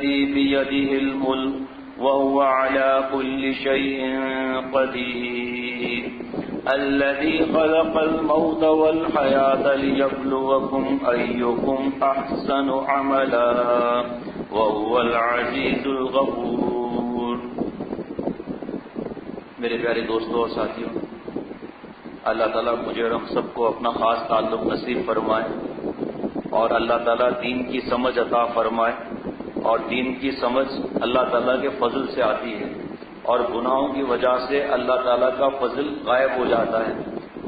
بيده الملك وهو على كل شيء قدير الذي خلق الموت والحياة ليبلوكم أيكم أحسن عملا وهو العزيز الغفور۔ میرے پیارے دوستوں اور ساتھیوں، اللہ تعالیٰ مجھے اور ہم سب کو اپنا خاص تعلق نصیب فرمائے، اور اللہ تعالیٰ دین کی سمجھ عطا فرمائے، اور دین کی سمجھ اللہ تعالیٰ کے فضل سے آتی ہے، اور گناہوں کی وجہ سے اللہ تعالیٰ کا فضل غائب ہو جاتا ہے،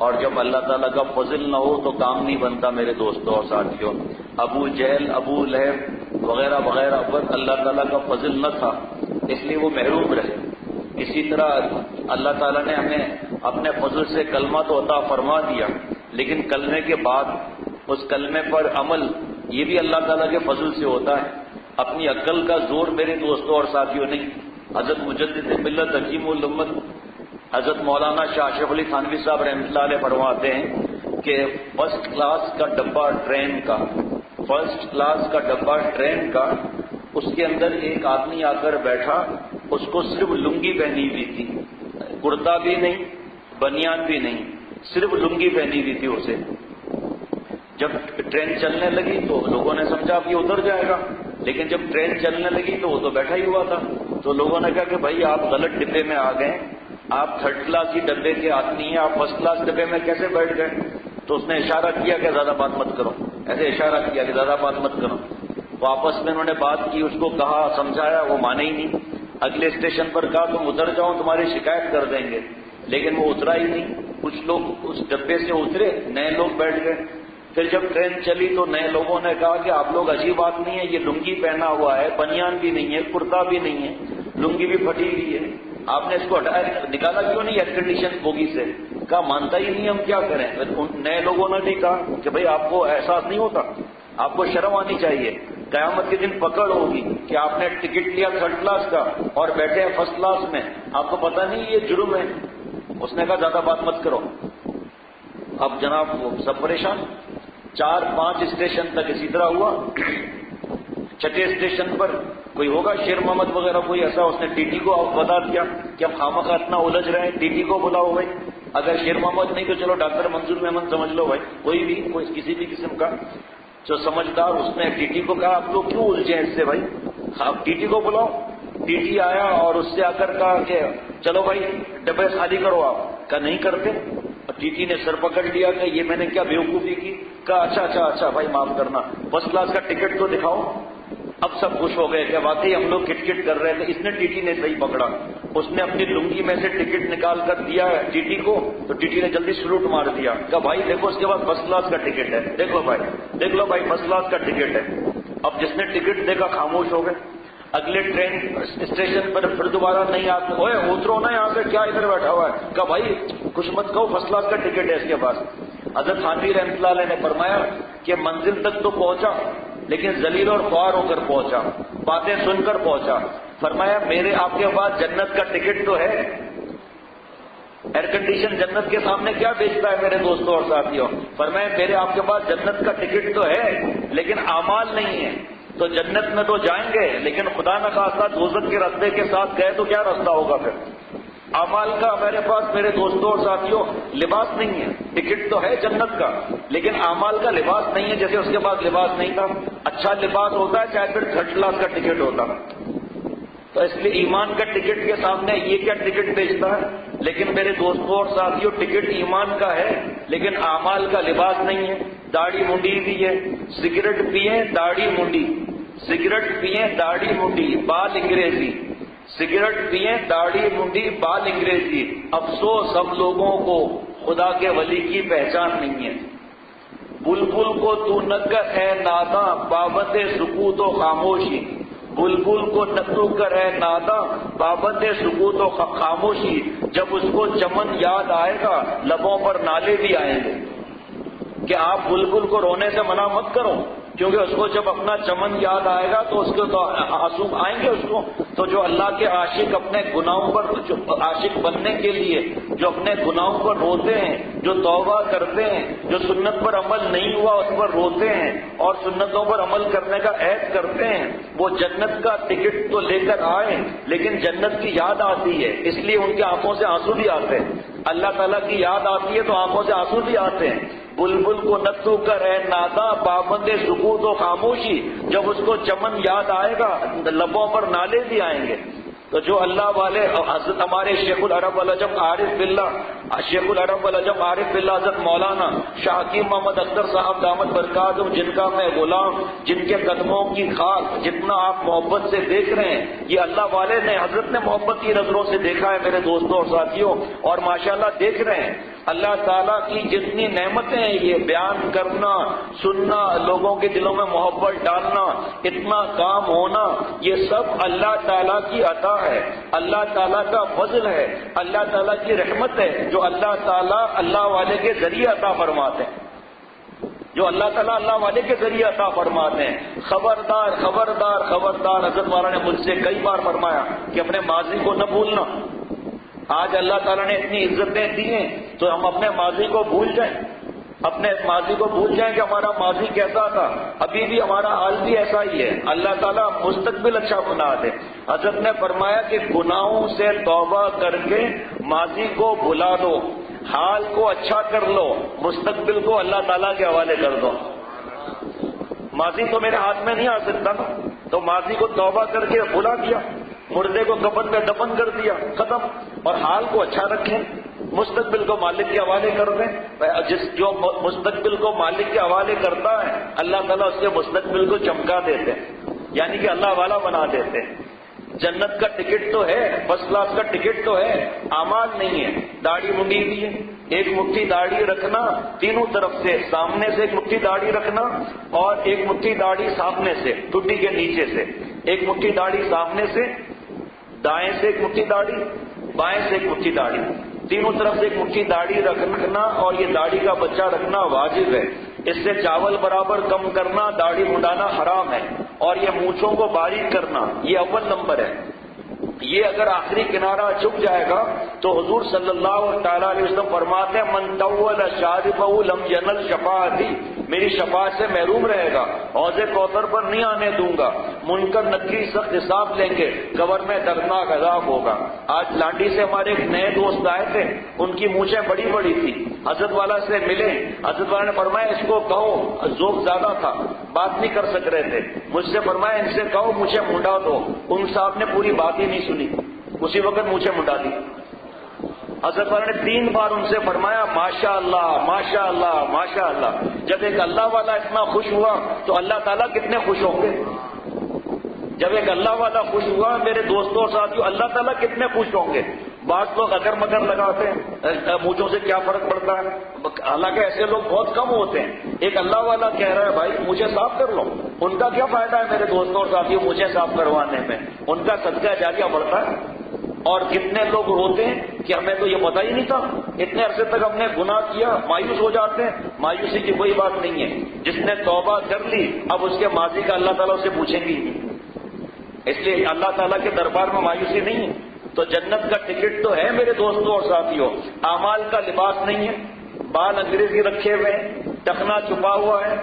اور جب اللہ تعالیٰ کا فضل نہ ہو تو کام نہیں بنتا۔ میرے دوستوں اور ساتھیوں، ابو جہل، ابو لہب وغیرہ وغیرہ پر اللہ تعالیٰ کا فضل نہ تھا، اس لیے وہ محروم رہے۔ اسی طرح اللہ تعالیٰ نے ہمیں اپنے فضل سے کلمہ تو عطا فرما دیا، لیکن کلمے کے بعد اس کلمے پر عمل یہ بھی اللہ تعالیٰ کے فضل سے ہوتا ہے۔ اپنی عقل کا زور میرے دوستوں اور ساتھیوں نہیں۔ حضرت مجدد ملت حکیم الامت حضرت مولانا شاہ اشرف علی تھانوی صاحب رحمۃ اللہ علیہ فرماتے ہیں کہ فرسٹ کلاس کا ڈبہ ٹرین کا اس کے اندر ایک آدمی آ کر بیٹھا، اس کو صرف لنگی پہنی ہوئی تھی، کرتا بھی نہیں، بنیان بھی نہیں، صرف لنگی پہنی ہوئی تھی اسے۔ جب ٹرین چلنے لگی تو لوگوں نے سمجھا کہ اتر جائے گا، لیکن جب ٹرین چلنے لگی تو وہ تو بیٹھا ہی ہوا تھا۔ تو لوگوں نے کہا کہ بھائی آپ غلط ڈبے میں آ گئے، آپ تھرڈ کلاس کی ڈبے کے آدمی ہیں، آپ فرسٹ کلاس ڈبے میں کیسے بیٹھ گئے؟ تو اس نے اشارہ کیا کہ زیادہ بات مت کرو، ایسے اشارہ کیا کہ زیادہ بات مت کرو۔ واپس میں انہوں نے بات کی، اس کو کہا، سمجھایا، وہ مانے ہی نہیں۔ اگلے اسٹیشن پر کہا تم اتر جاؤ، تمہاری شکایت کر دیں گے، لیکن وہ اترا ہی نہیں۔ کچھ لوگ اس ڈبے سے اترے، نئے لوگ بیٹھ گئے۔ پھر جب ٹرین چلی تو نئے لوگوں نے کہا کہ آپ لوگ عجیب بات نہیں ہے، یہ لنگی پہنا ہوا ہے، بنیان بھی نہیں ہے، کرتا بھی نہیں ہے، لنگی بھی پھٹی ہوئی ہے، آپ نے اس کو ہٹایا، نکالا کیوں نہیں ایئر کنڈیشن بوگی سے؟ کہا مانتا ہی نہیں، ہم کیا کریں؟ پھر ان نئے لوگوں نے بھی کہا کہ بھائی آپ کو احساس نہیں ہوتا، آپ کو شرم آنی چاہیے، قیامت کے دن پکڑ ہوگی کہ آپ نے ٹکٹ لیا تھرڈ کلاس کا اور بیٹھے ہیں فرسٹ کلاس میں، آپ کو پتہ نہیں یہ جرم ہے۔ اس نے کہا زیادہ بات مت کرو۔ اب جناب وہ سب پریشان، 4-5 اسٹیشن تک اسی طرح ہوا۔ چھٹے اسٹیشن پر کوئی ہوگا شیر محمد وغیرہ کوئی ایسا، اس نے ٹی ٹی کو بتا دیا کہ ہم خامخواہ اتنا الجھ رہے ہیں، ٹی ٹی کو بلاؤ بھائی، اگر شیر محمد نہیں تو چلو ڈاکٹر منظور محمد سمجھ لو بھائی، کوئی کسی بھی قسم کا جو سمجھدار، اس نے ٹی ٹی کو کہا آپ لوگ کیوں الجھے اس سے بھائی، آپ ٹی ٹی کو بلاؤ۔ ٹی ٹی آیا اور اس سے آ کر کہا کہ چلو بھائی ڈبے خالی کرو، آپ کہا نہیں کرتے۔ ٹی ٹی نے سر پکڑ لیا کہ یہ میں نے کیا بیوقوفی کی؟ کہا اچھا بھائی معاف کرنا، فرسٹ کلاس کا ٹکٹ تو دکھاؤ۔ اب سب خوش ہو گئے کہ واقعی ہم لوگ کٹ کر رہے تھے، اس نے ٹی ٹی نے صحیح پکڑا، اس نے اپنی لنگی میں سے ٹکٹ نکال کر دیا ٹی ٹی کو، تو ٹی ٹی نے جلدی سلوٹ مار دیا، کہا بھائی دیکھو اس کے بعد فرسٹ کلاس کا ٹکٹ ہے، دیکھ لو بھائی فرسٹ کلاس کا ٹکٹ ہے۔ اب جس نے ٹکٹ دیکھا خاموش ہو گئے۔ اگلے ٹرین اسٹیشن پر پھر دوبارہ نہیں آتے، اوے اترو نا یہاں سے، کیا ادھر بیٹھا ہوا ہے؟ کہا بھائی کچھ مت کہو، فرسٹ کلاس کا ٹکٹ ہے اس کے پاس۔ حضرت تھانوی رحمۃ اللہ علیہ نے فرمایا کہ منزل تک تو پہنچا لیکن ذلیل اور خوار ہو کر پہنچا، باتیں سن کر پہنچا۔ فرمایا میرے آپ کے پاس جنت کا ٹکٹ تو ہے، ایئر کنڈیشن جنت کے سامنے کیا بیچتا ہے میرے دوستوں اور ساتھیوں؟ فرمایا میرے آپ کے پاس جنت کا ٹکٹ تو ہے لیکن اعمال نہیں ہے، تو جنت میں تو جائیں گے لیکن خدا نخواستہ دوزخ کے راستے کے ساتھ گئے تو کیا راستہ ہوگا پھر؟ اعمال کا میرے پاس میرے دوستوں اور ساتھیوں لباس نہیں ہے، ٹکٹ تو ہے جنت کا لیکن اعمال کا لباس نہیں ہے، جیسے اس کے پاس لباس نہیں تھا۔ اچھا لباس ہوتا ہے چاہے پھر تھرڈ کلاس کا ٹکٹ ہوتا، تو اس لیے ایمان کا ٹکٹ کے سامنے یہ کیا ٹکٹ بیچتا ہے؟ لیکن میرے دوستوں اور ساتھیوں ٹکٹ ایمان کا ہے لیکن اعمال کا لباس نہیں ہے۔ داڑھی منڈی بھی ہے، سگریٹ پیئیں داڑھی منڈی، سگریٹ پیئیں داڑھی منڈی، بال انگریزی، سگریٹ پیئیں داڑھی منڈی، بال انگریزی۔ افسوس ہم لوگوں کو خدا کے ولی کی پہچان نہیں ہے۔ بلبل کو تو نہ کر اے ناداں پابند سکوت و خاموشی، بلبل کو نتو کر اے ناداں پابند سکوت و خاموشی، جب اس کو چمن یاد آئے گا لبوں پر نالے بھی آئیں گے۔ کہ آپ بلبل کو رونے سے منع مت کرو، کیونکہ اس کو جب اپنا چمن یاد آئے گا تو اس کو تو آنسو آئیں گے اس کو. تو جو اللہ کے عاشق اپنے گناہوں پر جو عاشق بننے کے لیے جو اپنے گناہوں پر روتے ہیں، جو توبہ کرتے ہیں، جو سنت پر عمل نہیں ہوا اس پر روتے ہیں اور سنتوں پر عمل کرنے کا عہد کرتے ہیں، وہ جنت کا ٹکٹ تو لے کر آئے لیکن جنت کی یاد آتی ہے اس لیے ان کی آنکھوں سے آنسو بھی آتے ہیں. اللہ تعالیٰ کی یاد آتی ہے تو آنکھوں سے آنسو بھی آتے ہیں. بلبل کو نتو کر ہے نادا پابند سکوت و خاموشی، جب اس کو چمن یاد آئے گا لبوں پر نالے بھی آئیں گے. تو جو اللہ والے حضرت ہمارے شیخ العرب العجم عارف باللہ حضرت مولانا شاہ حکیم محمد اختر صاحب دامت برکاتہم، جن کا میں غلام، جن کے قدموں کی خاک جتنا آپ محبت سے دیکھ رہے ہیں، یہ اللہ والے نے حضرت نے محبت کی نظروں سے دیکھا ہے میرے دوستوں اور ساتھیوں، اور ماشاءاللہ دیکھ رہے ہیں. اللہ تعالیٰ کی جتنی نعمتیں ہیں، یہ بیان کرنا، سننا، لوگوں کے دلوں میں محبت ڈالنا، اتنا کام ہونا، یہ سب اللہ تعالیٰ کی عطا ہے، اللہ تعالیٰ کا فضل ہے، اللہ تعالیٰ کی رحمت ہے جو اللہ تعالیٰ اللہ والے کے ذریعے عطا فرماتے ہیں، جو اللہ تعالیٰ اللہ والے کے ذریعے عطا فرماتے ہیں. خبردار خبردار خبردار، حضرت والا نے مجھ سے کئی بار فرمایا کہ اپنے ماضی کو نہ بھولنا. آج اللہ تعالیٰ نے اتنی عزتیں دی ہیں تو ہم اپنے ماضی کو بھول جائیں، اپنے ماضی کو بھول جائیں کہ ہمارا ماضی کیسا تھا. ابھی بھی ہمارا حال بھی ایسا ہی ہے. اللہ تعالیٰ مستقبل اچھا بنا دے. حضرت نے فرمایا کہ گناہوں سے توبہ کر کے ماضی کو بھلا دو، حال کو اچھا کر لو، مستقبل کو اللہ تعالیٰ کے حوالے کر دو. ماضی تو میرے ہاتھ میں نہیں آ سکتا نا، تو ماضی کو توبہ کر کے بھلا دیا، مردے کو کفن میں دفن کر دیا، ختم. اور حال کو اچھا رکھیں، مستقبل کو مالک کے حوالے کر دیں. جو مستقبل کو مالک کے حوالے کرتا ہے اللہ تعالیٰ اس کے مستقبل کو چمکا دیتے ہیں، یعنی کہ اللہ والا بنا دیتے ہیں. جنت کا ٹکٹ تو ہے، فرسٹ کلاس کا ٹکٹ تو ہے، اعمال نہیں ہے. داڑھی منڈی بھی ہے، ایک مٹھی داڑھی رکھنا تینوں طرف سے، سامنے سے ایک مٹھی داڑھی رکھنا اور ایک مٹھی داڑھی سامنے سے، ٹڈی کے نیچے سے ایک مٹھی داڑھی سامنے سے، دائیں سے ایک مٹھی داڑھی، بائیں سے ایک مٹھی داڑھی، تینوں طرف سے ایک مٹھی داڑھی رکھنا. اور یہ داڑھی کا بچہ رکھنا واجب ہے. اس سے چاول برابر کم کرنا، داڑھی مڈانا حرام ہے. اور یہ مونچھوں کو باریک کرنا یہ اول نمبر ہے. یہ اگر آخری کنارہ چھپ جائے گا تو حضور صلی اللہ تعالیٰ علیہ وسلم فرماتے ہیں من طول شاربہ لم ینل شفاعتی، میری شفاعت سے محروم رہے گا، حوض کوثر پر نہیں آنے دوں گا. منکر نکیر سخت حساب لیں گے، قبر میں دردناک عذاب ہوگا. آج لانڈی سے ہمارے ایک نئے دوست آئے تھے، ان کی مونچھیں بڑی بڑی تھی، حضرت والا سے ملے، حضرت والا نے فرمایا اس کو کہو، ذوق زیادہ تھا، بات نہیں کر سک رہے تھے. مجھ سے فرمایا ان سے کہو مجھے منڈا دو. ان صاحب نے پوری بات ہی نہیں سنی، اسی وقت مجھے منڈا دی. حضرت والا نے 3 بار ان سے فرمایا ماشاء اللہ ماشاء اللہ ماشاء اللہ. جب ایک اللہ والا اتنا خوش ہوا تو اللہ تعالیٰ کتنے خوش ہوں گے. جب ایک اللہ والا خوش ہوا میرے دوستوں اور ساتھیوں، اللہ تعالیٰ کتنے خوش ہوں گے. بعض لوگ اگر مگر لگاتے ہیں، مونچھوں سے کیا فرق پڑتا ہے، حالانکہ ایسے لوگ بہت کم ہوتے ہیں. ایک اللہ والا کہہ رہا ہے بھائی مجھے صاف کر لو، ان کا کیا فائدہ ہے میرے دوستوں اور ساتھیوں مجھے صاف کروانے میں، ان کا صدقہ جاریہ بڑھتا ہے. اور کتنے لوگ روتے ہیں کہ ہمیں تو یہ پتہ ہی نہیں تھا، اتنے عرصے تک ہم نے گناہ کیا، مایوس ہو جاتے ہیں. مایوسی کی کوئی بات نہیں ہے. جس نے توبہ کر لی اب اس کے ماضی کا اللہ تعالیٰ اسے پوچھیں گے، اس لیے اللہ تعالیٰ کے دربار میں مایوسی نہیں ہے. تو جنت کا ٹکٹ تو ہے میرے دوستوں اور ساتھیوں، اعمال کا لباس نہیں ہے. بال انگریزی رکھے ہوئے ہیں، ٹخنا چھپا ہوا ہے،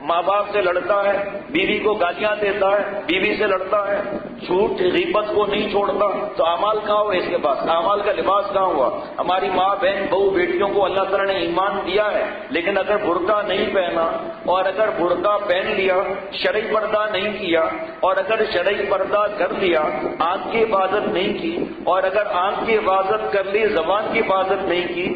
ماں باپ سے لڑتا ہے، بیوی کو گالیاں دیتا ہے، بیوی سے لڑتا ہے، جھوٹ غیبت کو نہیں چھوڑتا، تو اعمال کہاں ہوا اس کے پاس، اعمال کا لباس کہاں ہوا. ہماری ماں بہن بہو بیٹیوں کو اللہ تعالیٰ نے ایمان دیا ہے، لیکن اگر برقع نہیں پہنا اور اگر برقع پہن لیا، شرعی پردہ نہیں کیا اور اگر شرعی پردہ کر لیا، آنکھ کی حفاظت نہیں کی اور اگر آنکھ کی حفاظت کر لی زبان کی حفاظت نہیں کی،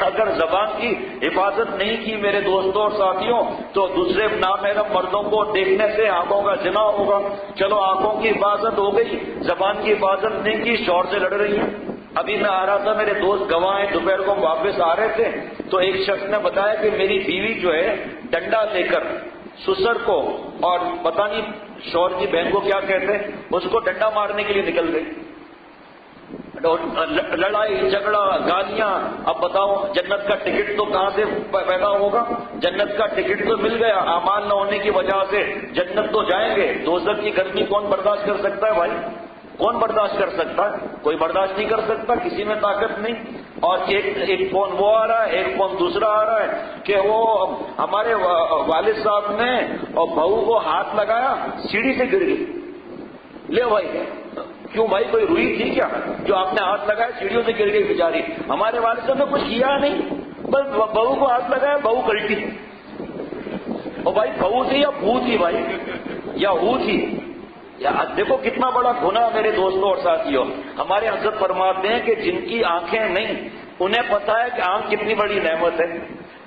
اگر زبان کی حفاظت نہیں کی میرے دوستوں اور ساتھیوں تو دوسرے نامحرم مردوں کو دیکھنے سے آنکھوں کا زنا ہوگا. چلو آنکھوں کی حفاظت ہو گئی، زبان کی حفاظت نہیں کی، شوہر سے لڑ رہی ہیں. ابھی میں آ رہا تھا، میرے دوست گواہ ہیں، دوپہر کو ہم واپس آ رہے تھے تو ایک شخص نے بتایا کہ میری بیوی جو ہے ڈنڈا لے کر سسر کو اور پتہ نہیں شوہر کی بہن کو کیا کہتے ہیں، اس کو ڈنڈا مارنے کے لیے نکل گئی. لڑائی جھگڑا گالیاں. اب بتاؤ جنت کا ٹکٹ تو کہاں سے پیدا ہوگا؟ جنت کا ٹکٹ تو مل گیا، اعمال نہ ہونے کی وجہ سے جنت تو جائیں گے. دوزخ کی گرمی کون برداشت کر سکتا ہے بھائی؟ کون برداشت کر سکتا ہے؟ کوئی برداشت نہیں کر سکتا، کسی میں طاقت نہیں. اور ایک فون وہ آ رہا ہے، ایک فون دوسرا آ رہا ہے کہ وہ ہمارے والد صاحب نے اور بہو کو ہاتھ لگایا، سیڑھی سے گر گئی. لے بھائی، کیوں بھائی کوئی روئی تھی کیا جو آپ نے ہاتھ لگایا سیڑھیوں سے گر گئی بیچاری؟ ہمارے والد صاحب نے کچھ کیا نہیں، بس بہو کو ہاتھ لگایا، بہو پلٹی. اور بھائی بہو تھی یا بھو تھی بھائی، یا ہو تھی؟ دیکھو کتنا بڑا گناہ میرے دوستوں اور ساتھیوں. ہمارے حضرت فرماتے ہیں کہ جن کی آنکھیں نہیں انہیں پتا ہے کہ آنکھ کتنی بڑی نعمت ہے.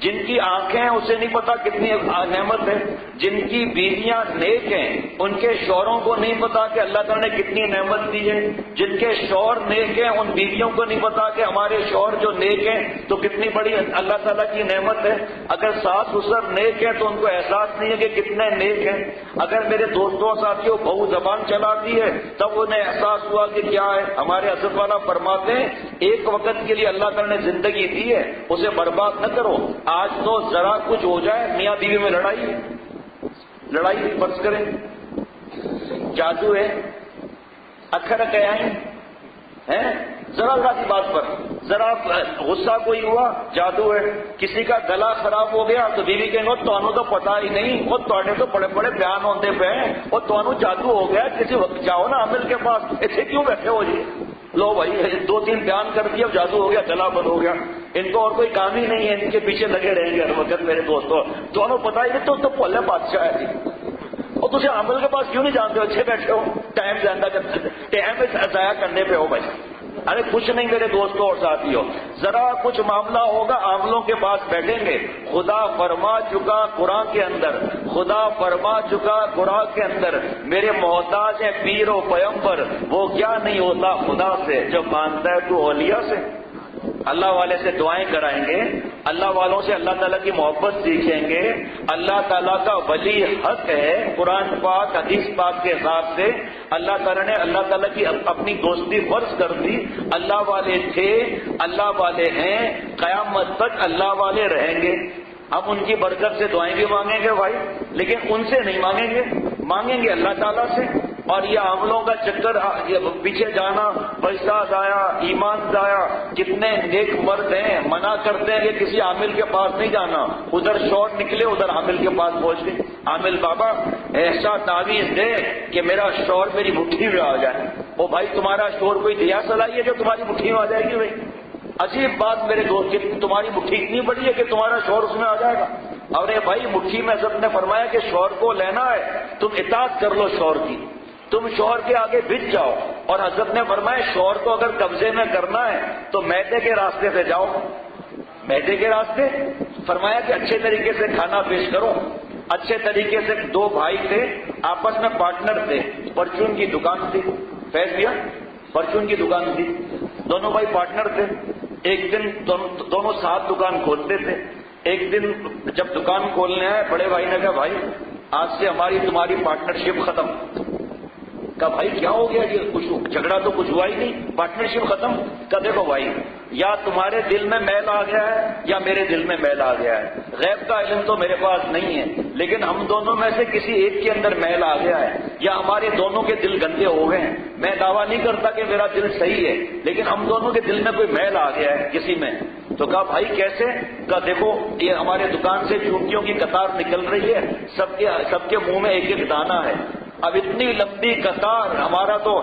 جن کی آنکھیں ہیں اسے نہیں پتا کتنی نعمت ہے. جن کی بیویاں نیک ہیں ان کے شوہروں کو نہیں پتا کہ اللہ تعالیٰ نے کتنی نعمت دی ہے. جن کے شوہر نیک ہیں ان بیویوں کو نہیں پتا کہ ہمارے شوہر جو نیک ہیں تو کتنی بڑی اللہ تعالیٰ کی نعمت ہے. اگر ساس سسر نیک ہیں تو ان کو احساس نہیں ہے کہ کتنے نیک ہیں. اگر میرے دوستوں ساتھیوں بہو زبان چلاتی ہے تب انہیں احساس ہوا کہ کیا ہے. ہمارے حضرت والا فرماتے ہیں ایک وقت کے لیے اللہ تعالیٰ نے زندگی دی ہے، اسے برباد نہ کرو. آج تو ذرا کچھ ہو جائے میاں بیوی میں لڑائی فرض کریں، جادو ہے، اکھر قیائی ہے، ذرا سی بات پر ذرا غصہ کوئی ہوا جادو ہے. کسی کا گلا خراب ہو گیا تو بیوی کہیں گے تمہیں تو پتا ہی نہیں، وہ تھوڑے تو بڑے بڑے بیان ہوتے پہ ہیں، اور تمہیں جادو ہو گیا. کسی وقت جاؤ نا عامل کے پاس، ایسے کیوں بیٹھے ہو جی؟ لو بھائی 2-3 بیان کر دیا جادو ہو گیا، گلا بند ہو گیا. ان کو اور کوئی کام ہی نہیں ہے، ان کے پیچھے لگے رہیں گے ہر وقت. میرے دوستوں دونوں پتا ہی نہیں تو پہلے بادشاہ ہے جی. اور تجھے عمل کے پاس کیوں نہیں جانتے ہو؟ اچھے بیٹھے ہو، ٹائم ضائع کرنے پہ ہو بھائی. ارے کچھ نہیں میرے دوستوں اور ساتھیوں، ذرا کچھ معاملہ ہوگا عاملوں کے پاس بیٹھیں گے. خدا فرما چکا قرآن کے اندر، خدا فرما چکا قرآن کے اندر میرے محتاج ہیں پیر و پیغمبر، وہ کیا نہیں ہوتا خدا سے جو مانتا ہے تو اولیاء سے. اللہ والے سے دعائیں کرائیں گے، اللہ والوں سے اللہ تعالیٰ کی محبت سیکھیں گے. اللہ تعالیٰ کا ولی حق ہے. قرآن پاک حدیث پاک کے حساب سے اللہ تعالیٰ نے اللہ تعالیٰ کی اپنی دوستی فرض کر دی. اللہ والے تھے، اللہ والے ہیں، قیامت تک اللہ والے رہیں گے. ہم ان کی برکت سے دعائیں بھی مانگیں گے بھائی، لیکن ان سے نہیں مانگیں گے، مانگیں گے اللہ تعالیٰ سے. اور یہ عاملوں کا چکر پیچھے جانا، پیسہ ضائع، ایمان ضائع. کتنے نیک مرد ہیں منع کرتے ہیں کہ کسی عامل کے پاس نہیں جانا. ادھر شوٹ نکلے ادھر عامل کے پاس پہنچ گئے. عامل بابا ایسا تعویذ دے کہ میرا شور میری مٹھی میں آ جائے. وہ بھائی تمہارا شور کوئی دیا سلائی ہے جو تمہاری مٹھی میں آ جائے گی؟ بھائی عجیب بات میرے دوست، کہ تمہاری مٹھی اتنی بڑی ہے کہ تمہارا شور اس میں آ جائے گا. ارے بھائی مٹھی میں حضرت نے فرمایا کہ شور کو لینا ہے تم اطاعت کر لو شور کی، تم شوہر کے آگے بچ جاؤ. اور حضرت نے فرمایا شوہر کو اگر قبضے میں کرنا ہے تو میدے کے راستے سے جاؤ. میدے کے راستے فرمایا کہ اچھے طریقے سے کھانا پیش کرو. اچھے طریقے سے 2 بھائی تھے آپس میں پارٹنر تھے، پرچون کی دکان تھی، فیض بھیا پرچون کی دکان تھی، دونوں بھائی پارٹنر تھے. ایک دن دونوں ساتھ دکان کھولتے تھے. ایک دن جب دکان کھولنے آئے بڑے بھائی نے کہا بھائی آج سے ہماری تمہاری پارٹنرشپ ختم. کہا بھائی کیا ہو گیا؟ یہ کچھ جھگڑا تو کچھ ہوا ہی نہیں، پارٹنرشپ ختم. کہا دیکھو بھائی یا تمہارے دل میں میل آ گیا ہے یا میرے دل میں میل آ گیا ہے. غیب کا علم تو میرے پاس نہیں ہے، لیکن ہم دونوں میں سے کسی ایک کے اندر میل آ گیا ہے یا ہمارے دونوں کے دل گندے ہو گئے ہیں. میں دعویٰ نہیں کرتا کہ میرا دل صحیح ہے، لیکن ہم دونوں کے دل میں کوئی میل آ گیا ہے کسی میں. تو کہا بھائی کیسے؟ کہا دیکھو یہ ہمارے دکان سے چونٹیوں کی قطار نکل رہی ہے، سب کے منہ میں ایک ایک دانہ ہے. اب اتنی لمبی قطار، ہمارا تو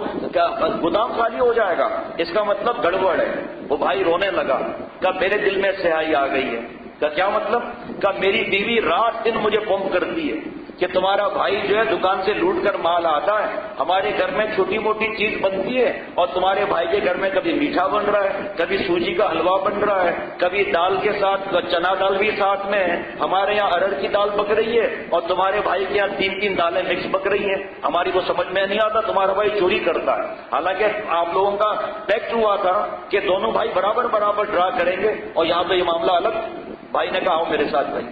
گودام خالی ہو جائے گا، اس کا مطلب گڑبڑ ہے. وہ بھائی رونے لگا. کہا میرے دل میں سیاہی آ گئی ہے. کہا کیا مطلب؟ کہا میری بیوی رات دن مجھے فون کرتی ہے کہ تمہارا بھائی جو ہے دکان سے لوٹ کر مال آتا ہے، ہمارے گھر میں چھوٹی موٹی چیز بنتی ہے اور تمہارے بھائی کے گھر میں کبھی میٹھا بن رہا ہے، کبھی سوجی کا حلوہ بن رہا ہے، کبھی دال کے ساتھ چنا دال بھی ساتھ میں ہے. ہمارے یہاں ارڑ کی دال پک رہی ہے اور تمہارے بھائی کے یہاں 3 دالیں مکس پک رہی ہیں. ہماری کو سمجھ میں نہیں آتا، تمہارا بھائی چوری کرتا ہے. حالانکہ آپ لوگوں کا پیکٹ ہوا تھا کہ دونوں بھائی برابر ڈرا کریں گے، اور یہاں تو یہ معاملہ الگ. بھائی نے کہا آؤ میرے ساتھ. بھائی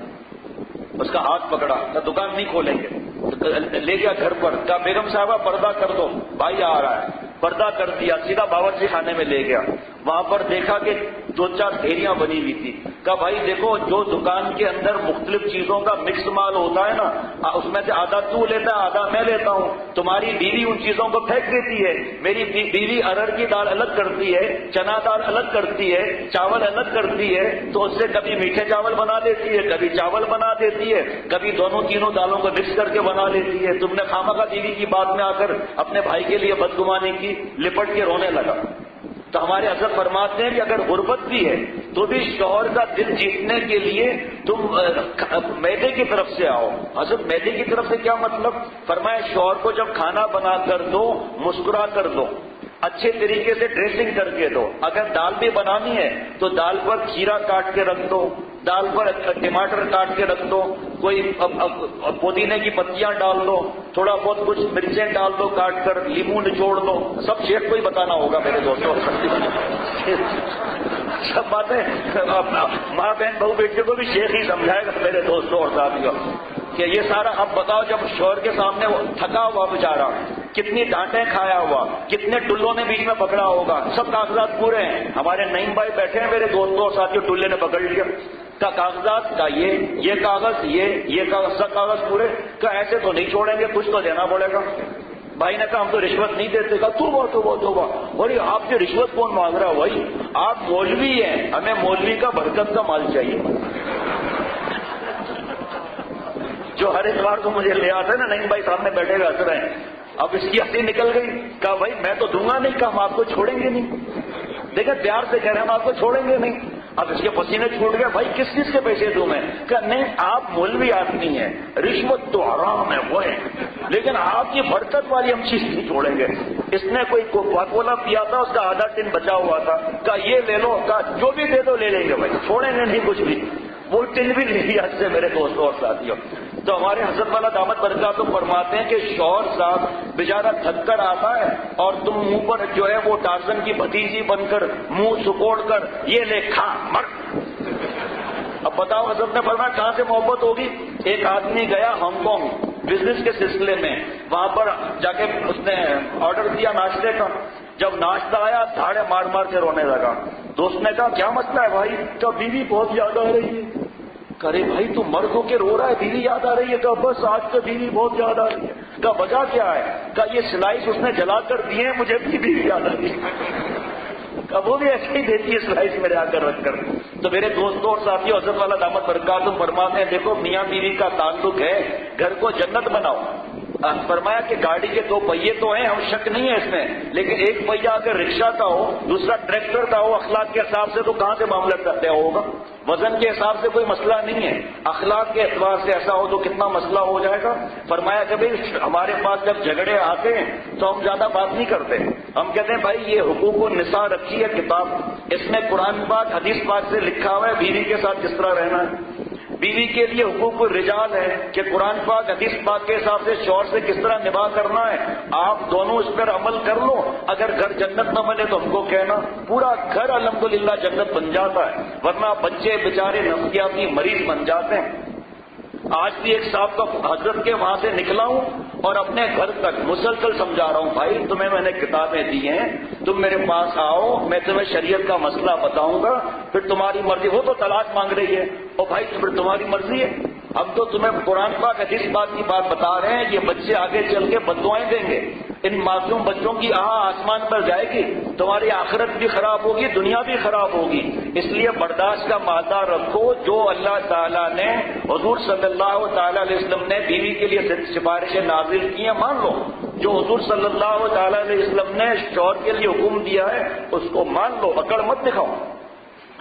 اس کا ہاتھ پکڑا، کہا دکان نہیں کھولیں گے. لے گیا گھر پر، کہا بیگم صاحبہ پردہ کر دو، بھائی آ رہا ہے. پردہ کر دیا، سیدھا باورچی خانے میں لے گیا، وہاں پر دیکھا کہ 2-4 ڈھیریاں بنی ہوئی تھی۔ کہا بھائی دیکھو، جو دکان کے اندر مختلف چیزوں کا مکس مال ہوتا ہے نا، اس میں سے آدھا تو لیتا ہے آدھا میں لیتا ہوں، تمہاری بیوی ان چیزوں کو پھینک دیتی ہے، میری بیوی ارہر کی دال الگ کرتی ہے، چنا دال الگ کرتی ہے، چاول الگ کرتی ہے، تو اس سے کبھی میٹھے چاول بنا دیتی ہے، کبھی چاول بنا دیتی ہے، کبھی دونوں تینوں دالوں کو مکس کر کے بنا لیتی ہے۔ تم نے خامخواہ بیوی کی بات میں آ کر اپنے بھائی کے لیے بدگمانی کی، لپٹ کے رونے لگا۔ تو ہمارے حضرت فرماتے ہیں کہ اگر غربت بھی ہے تو بھی شوہر کا دل جیتنے کے لیے تم معدے کی طرف سے آؤ۔ حضرت معدے کی طرف سے کیا مطلب؟ فرمایا شوہر کو جب کھانا بنا کر دو، مسکرا کر دو، اچھے طریقے سے ڈریسنگ کر کے دو۔ اگر دال بھی بنانی ہے تو دال پر کھیرا کاٹ کے رکھ دو، دال پر ٹماٹر کاٹ کے رکھ دو، کوئی پودینے کی پتیاں ڈال دو، تھوڑا بہت کچھ مرچیں ڈال دو کاٹ کر، لیمو نچوڑ دو۔ سب شیخ کو ہی بتانا ہوگا میرے دوستوں، سب باتیں ماں بہن بہو بیٹے کو بھی شیخ ہی سمجھائے گا میرے دوستوں اور ساتھیوں کہ یہ سارا۔ اب بتاؤ جب شوہر کے سامنے وہ تھکا ہوا بیچارہ، کتنی ڈانٹیں کھایا ہوا، کتنے ٹلوں نے بیچ میں پکڑا ہوگا، سب کاغذات پورے ہیں۔ ہمارے نعیم بھائی بیٹھے ہیں میرے دوستوں اور ساتھیوں، ٹلے نے پکڑ لیا، کا کاغذات کا یہ کاغذ، یہ کاغذ، سب کاغذ پورے، کا ایسے تو نہیں چھوڑیں گے، کچھ تو دینا پڑے گا۔ بھائی نے کہا ہم تو رشوت نہیں دیتے۔ کہا توبہ، بولی آپ سے رشوت کون مانگ رہا ہے بھائی، آپ مولوی ہیں، ہمیں مولوی کا برکت کا مال چاہیے جو ہر اتوار کو مجھے لے آتا ہے نا۔ نہیں بھائی سامنے بیٹھے گا، ہنس رہے ہیں۔ اب اس کی ہنسی نکل گئی۔ کہا بھائی میں تو دوں گا نہیں، کہا ہم آپ کو چھوڑیں گے نہیں۔ دیکھیں پیار سے کہہ رہے ہیں ہم آپ کو چھوڑیں گے نہیں۔ اب اس کے پسینے چھوٹ گئے، بھائی کس چیز کے پیسے دوں میں؟ کہا نہیں آپ مولوی آدمی ہیں، رشوت تو حرام ہے وہ ہے، لیکن آپ کی برکت والی ہم چیز نہیں چھوڑیں گے۔ اس نے کوئی کوکا کولا پیا تھا، اس کا آدھا ٹن بچا ہوا تھا، کہا یہ لے لو، کہا جو بھی دے دو لے لیں گے بھائی، چھوڑیں گے نہیں کچھ بھی۔ وہ ٹن بھی لے لیا سے میرے دوستوں اور ساتھیوں۔ تو ہمارے حضرت والا دامت برکاتہ فرماتے ہیں کہ شوہر صاحب بیچارہ تھک کر آتا ہے اور تم منہ پر جو ہے وہ ٹارزن کی بھتیجی بن کر منہ سکوڑ کر یہ لے کھا مر۔ اب بتاؤ حضرت نے فرمایا کہاں سے محبت ہوگی؟ ایک آدمی گیا ہانگ کانگ بزنس کے سلسلے میں، وہاں پر جا کے اس نے آرڈر دیا ناشتے کا، جب ناشتہ آیا دھاڑے مار مار کے رونے لگا۔ دوست نے کہا کیا مسئلہ ہے بھائی؟ کہا بیوی بہت یاد آ رہی ہے۔ کرے بھائی تو مرد ہو کے رو رہا ہے، بیوی یاد آ رہی ہے؟ کہا بس آج تو بیوی بہت یاد آ رہی ہے۔ کہا وجہ کیا ہے؟ کہا یہ سلائس اس نے جلا کر دیے ہیں، مجھے بھی بیوی یاد آ رہی ہے۔ کہا وہ بھی ایسے ہی دیتی ہے سلائس میرے آ کر رکھ کر۔ تو میرے دوستوں اور ساتھیوں حضرت والا دامت برکاتہ فرماتے ہیں دیکھو میاں بیوی کا تعلق ہے، گھر کو جنت بناؤ۔ فرمایا کہ گاڑی کے 2 پہیے تو ہیں، ہم شک نہیں ہے اس میں، لیکن ایک پہیہ اگر رکشہ کا ہو، دوسرا ٹریکٹر کا ہو، اخلاق کے حساب سے تو کہاں سے معاملہ طے ہوگا؟ وزن کے حساب سے کوئی مسئلہ نہیں ہے، اخلاق کے اعتبار سے ایسا ہو تو کتنا مسئلہ ہو جائے گا۔ فرمایا کہ بھائی ہمارے پاس جب جھگڑے آتے ہیں تو ہم زیادہ بات نہیں کرتے، ہم کہتے ہیں بھائی یہ حقوق النساء رکھی ہے کتاب، اس میں قرآن پاک حدیث پاک سے لکھا ہوا ہے بیوی کے ساتھ کس طرح رہنا ہے۔ بیوی کے لیے حقوق الرجال ہے کہ قرآن پاک حدیث پاک کے حساب سے شوہر سے کس طرح نباہ کرنا ہے، آپ دونوں اس پر عمل کر لو۔ اگر گھر جنت نہ بنے تو ہم کو کہنا، پورا گھر الحمدللہ جنت بن جاتا ہے، ورنہ بچے بیچارے نفسیاتی مریض بن جاتے ہیں۔ آج بھی ایک صاحب کا حضرت کے وہاں سے نکلا ہوں اور اپنے گھر تک مسلسل سمجھا رہا ہوں بھائی تمہیں میں نے کتابیں دی ہیں، تم میرے پاس آؤ، میں تمہیں شریعت کا مسئلہ بتاؤں گا، پھر تمہاری مرضی۔ وہ تو طلاق مانگ رہی ہے، اور بھائی پھر تمہاری مرضی ہے، ہم تو تمہیں قرآن پاک حدیث بات کی بات بتا رہے ہیں، یہ بچے آگے چل کے بددعائیں دیں گے، ان معصوم بچوں کی آسمان پر جائے گی، تمہاری آخرت بھی خراب ہوگی، دنیا بھی خراب ہوگی۔ اس لیے برداشت کا مادہ رکھو، جو اللہ تعالیٰ نے حضور صلی اللہ تعالیٰ علیہ وسلم نے بیوی کے لیے سفارشیں نازل کی ہیں مان لو، جو حضور صلی اللہ تعالیٰ علیہ وسلم نے شوہر کے لیے حکم دیا ہے اس کو مان لو، اکڑ مت دکھاؤ۔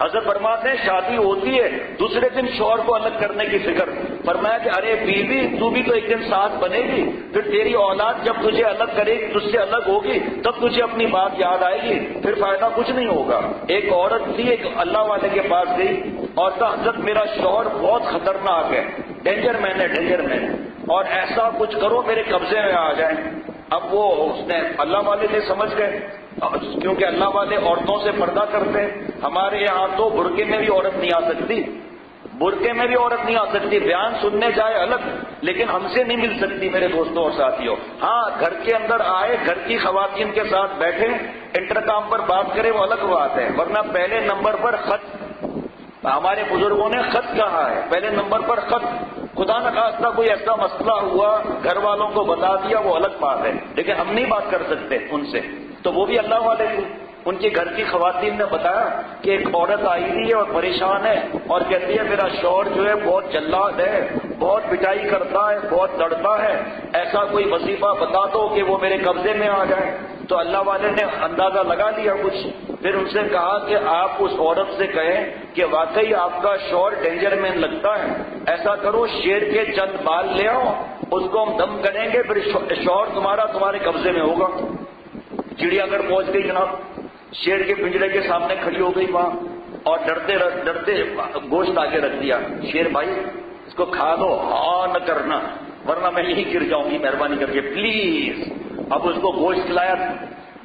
حضرت فرماتے ہیں شادی ہوتی ہے دوسرے دن شوہر کو الگ کرنے کی فکر، فرمایا کہ ارے بیوی تو بھی تو ایک دن ساتھ بنے گی، پھر تیری اولاد جب تجھے الگ کرے گی، تجھ سے الگ ہوگی، تب تجھے اپنی بات یاد آئے گی، پھر فائدہ کچھ نہیں ہوگا۔ ایک عورت تھی ایک اللہ والے کے پاس گئی اور کہا حضرت میرا شوہر بہت خطرناک ہے، ڈینجر مین ہے، ڈینجر مین، اور ایسا کچھ کرو میرے قبضے میں آ جائے۔ اب وہ اس نے اللہ والے نے سمجھ گئے، کیونکہ اللہ والے عورتوں سے پردہ کرتے ہیں، ہمارے یہاں تو برقعے میں بھی عورت نہیں آ سکتی، برقعے میں بھی عورت نہیں آ سکتی، بیان سننے جائے الگ، لیکن ہم سے نہیں مل سکتی میرے دوستوں اور ساتھیوں۔ ہاں گھر کے اندر آئے، گھر کی خواتین کے ساتھ بیٹھے، انٹرکام پر بات کرے، وہ الگ بات ہے، ورنہ پہلے نمبر پر خط، ہمارے بزرگوں نے خط کہا ہے، پہلے نمبر پر خط، خدا نہ خواستہ کوئی ایسا مسئلہ ہوا گھر والوں کو بتا دیا، وہ الگ بات ہے، لیکن ہم نہیں بات کر سکتے ان سے، تو وہ بھی اللہ والے تھے۔ ان کی گھر کی خواتین نے بتایا کہ ایک عورت آئی ہوئی ہے اور پریشان ہے، اور کہتی ہے میرا شوہر جو ہے بہت جلاد ہے، بہت پٹائی کرتا ہے، بہت لڑتا ہے، ایسا کوئی وظیفہ بتا دو کہ وہ میرے قبضے میں آ جائے۔ تو اللہ والے نے اندازہ لگا لیا کچھ، پھر ان سے کہا کہ آپ اس عورت سے کہیں کہ واقعی آپ کا شوہر ڈینجر میں لگتا ہے، ایسا کرو شیر کے چند بال لے آؤ، اس کو ہم دم کریں گے، پھر شوہر تمہارے قبضے میں ہوگا۔ چڑیا گھر پہنچ گئی جناب، شیر کے پنجرے کے سامنے کھڑی ہو گئی وہاں، اور ڈرتے ڈرتے گوشت آگے رکھ دیا۔ شیر بھائی اس کو کھا لو، ہاں نہ کرنا ورنہ میں یہیں گر جاؤں گی، مہربانی کر کے پلیز۔ اب اس کو گوشت کھلایا،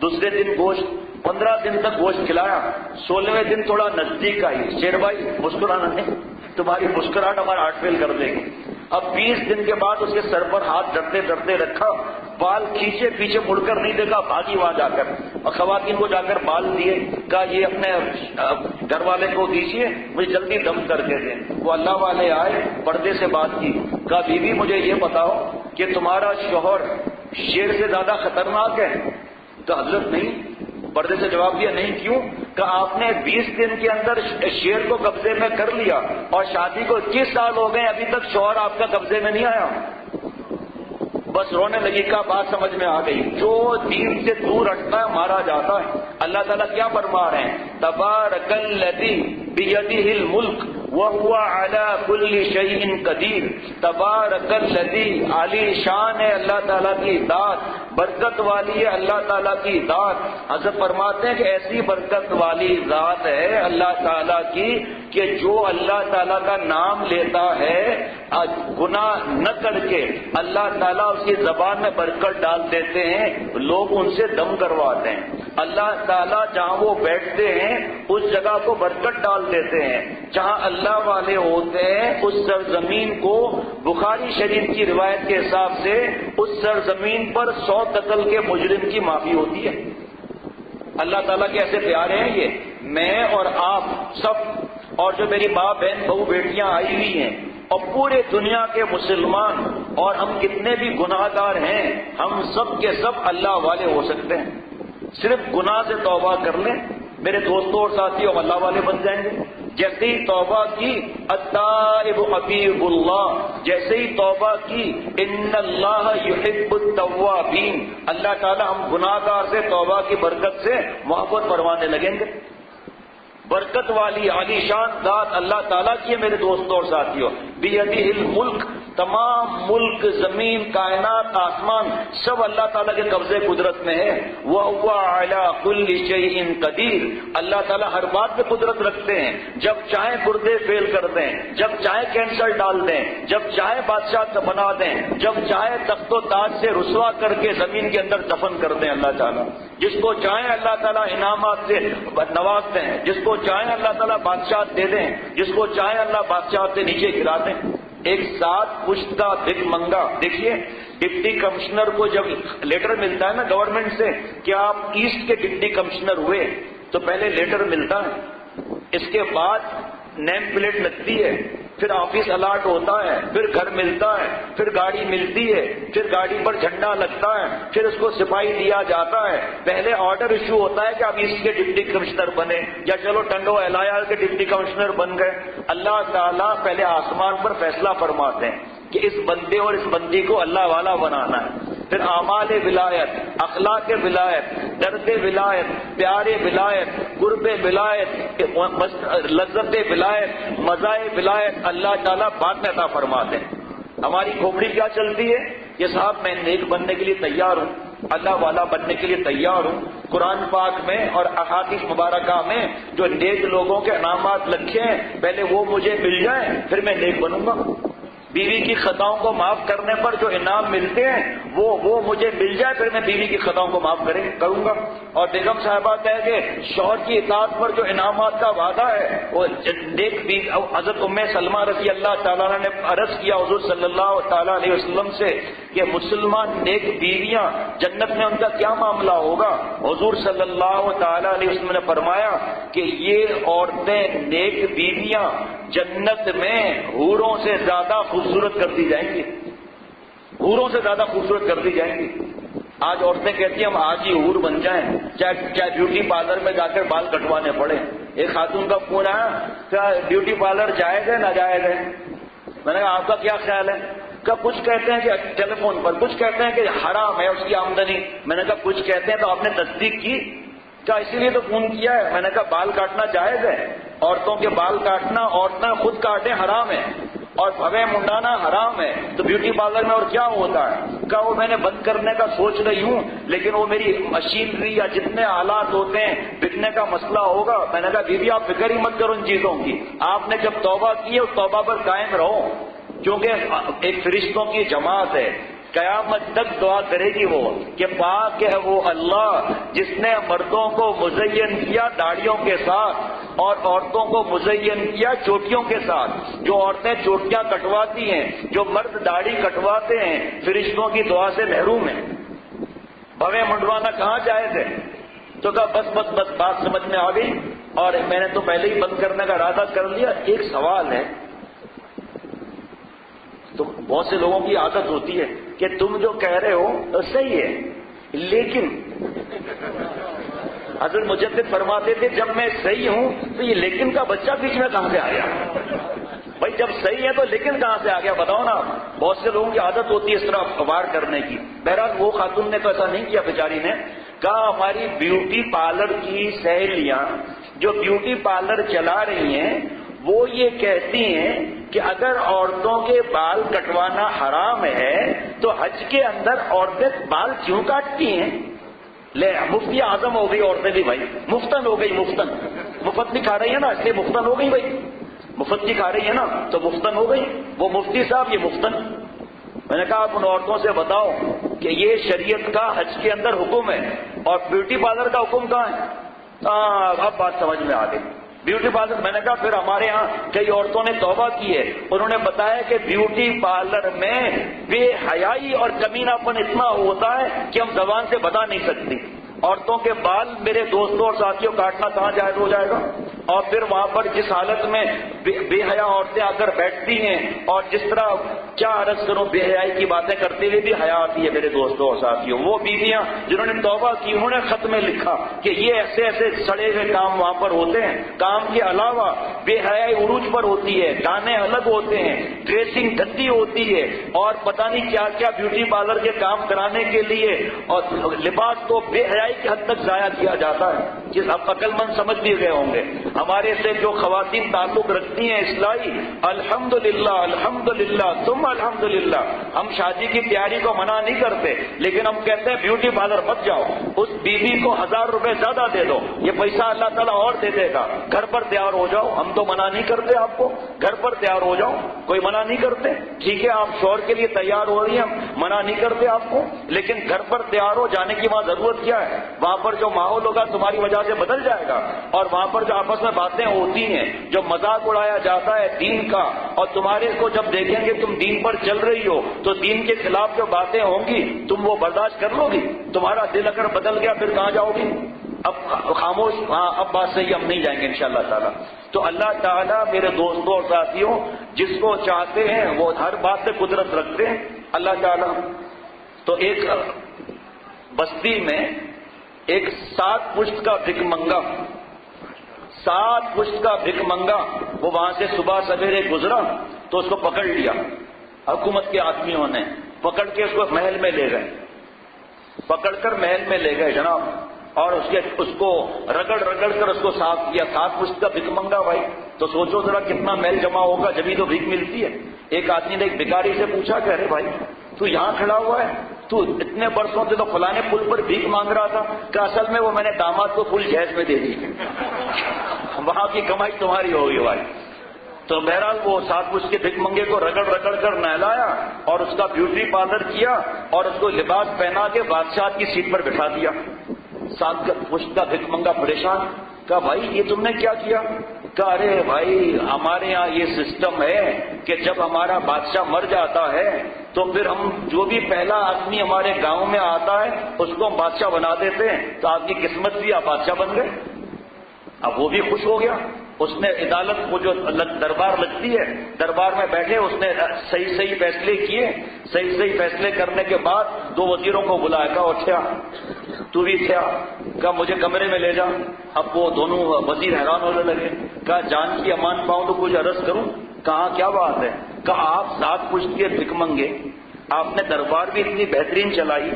دوسرے دن گوشت، 15 دن تک گوشت کھلایا، 16ویں دن تھوڑا نزدیک آئی، شیر بھائی مسکرانا نہیں، تمہاری مسکراہٹ ہمارا ہارٹ فیل کر دے گی۔ اب 20 دن کے بعد اس کے سر پر ہاتھ ڈرتے ڈرتے رکھا، بال کھینچے، پیچھے مڑ کر نہیں دیکھا، بھاگی وہاں جا کر، اور خواتین کو جا کر بال دیے، کہا یہ اپنے گھر والے کو دیجیے، مجھے جلدی دم کر کے دیں۔ وہ اللہ والے آئے، پردے سے بات کی، کہا بی بی مجھے یہ بتاؤ کہ تمہارا شوہر شیر سے زیادہ خطرناک ہے؟ تو حضرت نہیں، پردے سے جواب دیا نہیں، کیوں؟ کہ آپ نے 20 دن کے اندر شیر کو قبضے میں کر لیا، اور شادی کو 21 سال ہو گئے، ابھی تک شوہر آپ کا قبضے میں نہیں آیا۔ بس رونے لگی، کا بات سمجھ میں آ گئی، جو دین سے دور ہٹتا ہے مارا جاتا ہے۔ اللہ تعالیٰ کیا فرما رہے ہیں؟ تبارک الذی بیدہ الملک وہو علی کل شیء قدیر۔ تبارک الذی، عالی شان ہے اللہ تعالیٰ کی ذات، برکت والی ہے اللہ تعالیٰ کی ذات۔ حضرت فرماتے ہیں کہ ایسی برکت والی ذات ہے اللہ تعالیٰ کی کہ جو اللہ تعالیٰ کا نام لیتا ہے گناہ نہ کر کے اللہ تعالیٰ اس کی زبان میں برکت ڈال دیتے ہیں، لوگ ان سے دم کرواتے ہیں۔ اللہ تعالیٰ جہاں وہ بیٹھتے ہیں اس جگہ کو برکت ڈال دیتے ہیں، جہاں اللہ والے ہوتے ہیں اس سرزمین کو، بخاری شریف کی روایت کے حساب سے اس سرزمین پر 100 قتل کے مجرم کی معافی ہوتی ہے۔ اللہ تعالیٰ کے ایسے پیارے ہیں یہ، میں اور آپ سب، اور جو میری ماں بہن بہو بیٹیاں آئی ہوئی ہیں، اور پورے دنیا کے مسلمان، اور ہم کتنے بھی گناہ گار ہیں، ہم سب کے سب اللہ والے ہو سکتے ہیں۔ صرف گناہ سے توبہ کر لیں میرے دوستوں اور ساتھیوں، ہم اللہ والے بن جائیں گے۔ جیسے ہی توبہ کی التائب حبیب اللہ، جیسے ہی توبہ کی ان اللہ یحب التوابین، اللہ تعالی ہم گناہ گار سے توبہ کی برکت سے محبت فرمانے لگیں گے۔ برکت والی عالی شان ذات اللہ تعالیٰ کی ہے میرے دوستوں اور ساتھیوں۔ بیدہ الملک، تمام ملک، زمین، کائنات، آسمان سب اللہ تعالیٰ کے قبضے قدرت میں ہے۔ وَهُوَ عَلَى كُلِّ شَيْءٍ قَدِيرٌ، اللہ تعالیٰ ہر بات پہ قدرت رکھتے ہیں، جب چاہیں گردے فیل کر دیں، جب چاہیں کینسر ڈال دیں، جب چاہیں بادشاہ بنا دیں، جب چاہیں تخت و تاج سے رسوا کر کے زمین کے اندر دفن کر دیں اللہ تعالیٰ۔ جس کو چاہیں اللہ تعالیٰ انعامات سے نوازتے ہیں، جس کو چاہیں اللہ تعالیٰ بادشاہ دے دیں، جس کو چاہیں اللہ بادشاہ سے نیچے گرا دیں۔ ایک ساتھ پشت کا بھک منگا، دیکھیے ڈپٹی کمشنر کو جب لیٹر ملتا ہے نا گورنمنٹ سے کہ آپ ایسٹ کے ڈپٹی کمشنر ہوئے، تو پہلے لیٹر ملتا ہے، اس کے بعد نیم پلیٹ لگتی ہے، پھر آفس الاٹ ہوتا ہے، پھر گھر ملتا ہے، پھر گاڑی ملتی ہے، پھر گاڑی پر جھنڈا لگتا ہے، پھر اس کو سپاہی دیا جاتا ہے، پہلے آرڈر ایشو ہوتا ہے کہ آپ اس کے ڈپٹی کمشنر بنے، یا چلو ٹنڈو LIR کے ڈپٹی کمشنر بن گئے۔ اللہ تعالیٰ پہلے آسمان پر فیصلہ فرماتے ہیں کہ اس بندے اور اس بندی کو اللہ والا بنانا ہے، پھر اعمال ولایت، اخلاق ولایت، درد ولایت، پیار ولایت، قرب ولایت، لذت ولایت، مزائے ولایت اللہ تعالیٰ بعد میں عطا فرماتے ہیں۔ ہماری کھوپڑی کیا چلتی ہے کہ صاحب میں نیک بننے کے لیے تیار ہوں، اللہ والا بننے کے لیے تیار ہوں۔ قرآن پاک میں اور احادیث مبارکہ میں جو نیک لوگوں کے انعامات لکھے ہیں، پہلے وہ مجھے مل جائیں پھر میں نیک بنوں گا۔ بیوی کی خطاؤں کو معاف کرنے پر جو انعام ملتے ہیں وہ مجھے مل جائے، پھر میں بیوی کی خطاؤں کو معاف کروں گا۔ اور بیگم صاحبہ کہہ کہ شوہر کی اطاعت پر جو انعامات کا وعدہ ہے وہ نیک بیوی۔ حضرت ام سلمہ رضی اللہ تعالیٰ نے عرض کیا حضور صلی اللہ تعالیٰ علیہ وسلم سے کہ مسلمان نیک بیویاں جنت میں ان کا کیا معاملہ ہوگا؟ حضور صلی اللہ تعالیٰ علیہ وسلم نے فرمایا کہ یہ عورتیں نیک بیویاں جنت میں حوروں سے زیادہ خوبصورت کر دی جائیں گی، حوروں سے زیادہ خوبصورت کر دی جائیں گی۔ آج عورتیں کہتی ہیں ہم آج ہی حور بن جائیں، چاہے بیوٹی پارلر میں جا کر بال کٹوانے پڑے۔ ایک خاتون کا فون آیا، کیا بیوٹی پارلر جائز ہے ناجائز ہے؟ میں نے کہا آپ کا کیا خیال ہے؟ کہ کچھ کہتے ہیں کہ ٹیلی فون پر، کچھ کہتے ہیں کہ حرام ہے اس کی آمدنی۔ میں نے کہا کچھ کہتے ہیں تو آپ نے تصدیق کی؟ کیا اسی لیے تو فون کیا ہے؟ میں نے کہا بال کاٹنا جائز ہے، عورتوں کے بال کاٹنا عورتیں خود کاٹیں حرام ہے، اور بھویں منڈانا حرام ہے، تو بیوٹی پارلر میں اور کیا ہوتا ہے؟ کہا وہ میں نے بند کرنے کا سوچ رہی ہوں، لیکن وہ میری مشینری یا جتنے آلات ہوتے ہیں بکنے کا مسئلہ ہوگا۔ میں نے کہا بیوی آپ فکر ہی مت کرو ان چیزوں کی، آپ نے جب توبہ کی ہے اس توبہ پر قائم رہو، کیونکہ ایک فرشتوں کی جماعت ہے، قیامت تک دعا کرے گی وہ کہ پاک ہے وہ اللہ جس نے مردوں کو مزین کیا داڑھیوں کے ساتھ اور عورتوں کو مزین کیا چوٹیوں کے ساتھ۔ جو عورتیں چوٹیاں کٹواتی ہیں، جو مرد داڑھی کٹواتے ہیں، فرشتوں کی دعا سے محروم ہیں۔ بھویں منڈوانا کہاں جائز ہے؟ تو کہا بس بات سمجھ میں آ گئی، اور میں نے تو پہلے ہی بند کرنے کا ارادہ کر لیا۔ ایک سوال ہے، تو بہت سے لوگوں کی عادت ہوتی ہے کہ تم جو کہہ رہے ہو تو صحیح ہے، لیکن حضرت مجدد فرماتے تھے جب میں صحیح ہوں تو یہ لیکن کا بچہ بیچ میں کہاں سے آ گیا؟ بھائی جب صحیح ہے تو لیکن کہاں سے آ گیا بتاؤ نا۔ بہت سے لوگوں کی عادت ہوتی ہے اس طرح وار کرنے کی۔ بہرحال وہ خاتون نے تو ایسا نہیں کیا، بیچاری نے کہا ہماری بیوٹی پارلر کی سہیلیاں جو بیوٹی پارلر چلا رہی ہیں وہ یہ کہتی ہیں کہ اگر عورتوں کے بال کٹوانا حرام ہے تو حج کے اندر عورتیں بال کیوں کاٹتی ہیں؟ لے مفتی اعظم ہو گئی عورتیں بھی بھائی، مفتن ہو گئی، مفتن مفت بھی کھا رہی ہے نا، اس لیے مفتن ہو گئی بھائی، مفت بھی کھا رہی ہے نا تو مفتن ہو گئی۔ وہ مفتی صاحب یہ مفتن۔ میں نے کہا آپ ان عورتوں سے بتاؤ کہ یہ شریعت کا حج کے اندر حکم ہے اور بیوٹی پارلر کا حکم کہاں ہے؟ اب بات سمجھ میں آ گئی۔ بیوٹی پارلر، میں نے کہا پھر ہمارے ہاں کئی عورتوں نے توبہ کی ہے، انہوں نے بتایا کہ بیوٹی پارلر میں بے حیائی اور کمینہ پن اتنا ہوتا ہے کہ ہم زبان سے بتا نہیں سکتی۔ عورتوں کے بال میرے دوستوں اور ساتھیوں کاٹنا کہاں جائز ہو جائے گا؟ اور پھر وہاں پر جس حالت میں بے حیا عورتیں آ کر بیٹھتی ہیں اور جس طرح کیا عرض کروں بے حیائی کی باتیں کرتے ہوئے بھی حیا آتی ہے میرے دوستوں اور ساتھیوں۔ وہ بیویاں جنہوں نے توبہ کی انہوں نے خط میں لکھا کہ یہ ایسے ایسے سڑے ہوئے کام وہاں پر ہوتے ہیں، کام کے علاوہ بے حیائی عروج پر ہوتی ہے، گانے الگ ہوتے ہیں، ڈریسنگ گندی ہوتی ہے، اور پتہ نہیں کیا کیا بیوٹی پارلر کے کام کرانے کے لیے، اور لباس تو بے حیائی کی حد تک ضائع کیا جاتا ہے، جس اب عقل مند سمجھ بھی گئے ہوں گے۔ ہمارے سے جو خواتین تعلق رکھتی ہیں اصلاحی، الحمدللہ الحمدللہ ثم الحمدللہ، ہم شادی کی تیاری کو منع نہیں کرتے، لیکن ہم کہتے ہیں بیوٹی پارلر مت جاؤ، اس بیوی کو 1000 روپے زیادہ دے دو، یہ پیسہ اللہ تعالیٰ اور دے دے گا، گھر پر تیار ہو جاؤ۔ ہم تو منع نہیں کرتے آپ کو، گھر پر تیار ہو جاؤ، کوئی منع نہیں کرتے، ٹھیک ہے آپ شوہر کے لیے تیار ہو رہی ہیں، منع نہیں کرتے آپ کو، لیکن گھر پر تیار ہو جانے کی وہاں ضرورت کیا ہے؟ وہاں پر جو ماحول ہوگا تمہاری وجہ سے بدل جائے گا، اور وہاں پر جو آپس میں باتیں ہوتی ہیں، جو مذاق اڑایا جاتا ہے دین کا، اور تمہارے کو جب دیکھیں گے تم دین پر چل رہی ہو تو دین کے خلاف جو باتیں ہوں گی تم وہ برداشت کر لو گی؟ تمہارا دل اگر بدل گیا پھر کہاں جاؤ گی؟ اب خاموش، ہاں اب بات صحیح، ہم نہیں جائیں گے انشاءاللہ تعالیٰ۔ تو اللہ تعالیٰ میرے دوستوں اور ساتھیوں جس کو چاہتے ہیں وہ ہر بات سے قدرت رکھتے ہیں اللہ تعالیٰ۔ تو ایک بستی میں ایک 7 پشت کا بھک منگا، 7 پشت کا بھک منگا، وہ وہاں سے صبح سویرے گزرا تو اس کو پکڑ لیا حکومت کے آدمیوں نے، پکڑ کے اس کو محل میں لے گئے، پکڑ کر محل میں لے گئے جناب، اور اس کو رگڑ کر اس کو صاف کیا۔ 7 پشت کا بھک منگا بھائی، تو سوچو ذرا کتنا محل جمع ہوگا جبھی تو بھیک ملتی ہے۔ ایک آدمی نے ایک بھکاری سے پوچھا کہ ارے بھائی تو یہاں کھڑا ہوا ہے، تو اتنے برسوں سے تو فلانے پل پر بھیک مانگ رہا تھا، کہ اصل میں وہ میں نے داماد کو پل جہیز میں دے دی، وہاں کی کمائی تمہاری ہوگی بھائی۔ تو بہرحال وہ ساتھ اس کے بھک منگے کو رگڑ رگڑ کر نہلایا اور اس کا بیوٹی پارلر کیا اور اس کو لباس پہنا کے بادشاہ کی سیٹ پر بٹھا دیا. ساتھ کا پشت کا بھک منگا پریشان. کہا بھائی یہ تم نے کیا کیا؟ کہا ارے بھائی ہمارے یہاں یہ سسٹم ہے کہ جب ہمارا بادشاہ مر جاتا ہے تو پھر ہم جو بھی پہلا آدمی ہمارے گاؤں میں آتا ہے اس کو ہم بادشاہ بنا دیتے ہیں. تو آپ کی قسمت بھی آپ بادشاہ بن گئے. اب وہ بھی خوش ہو گیا. اس نے عدالت کو جو دربار لگتی ہے دربار میں بیٹھے اس نے صحیح فیصلے کیے. صحیح فیصلے کرنے کے بعد 2 وزیروں کو بلایا. کہا اٹھیا تو بھی تھیا. کہا مجھے کمرے میں لے جا. اب وہ دونوں وزیر حیران ہونے لگے. کہا جان کی امان پاؤں تو کچھ عرض کروں. کہا کیا بات ہے؟ کہا آپ ساتھ پشت کے بھک منگے, آپ نے دربار بھی اتنی بہترین چلائی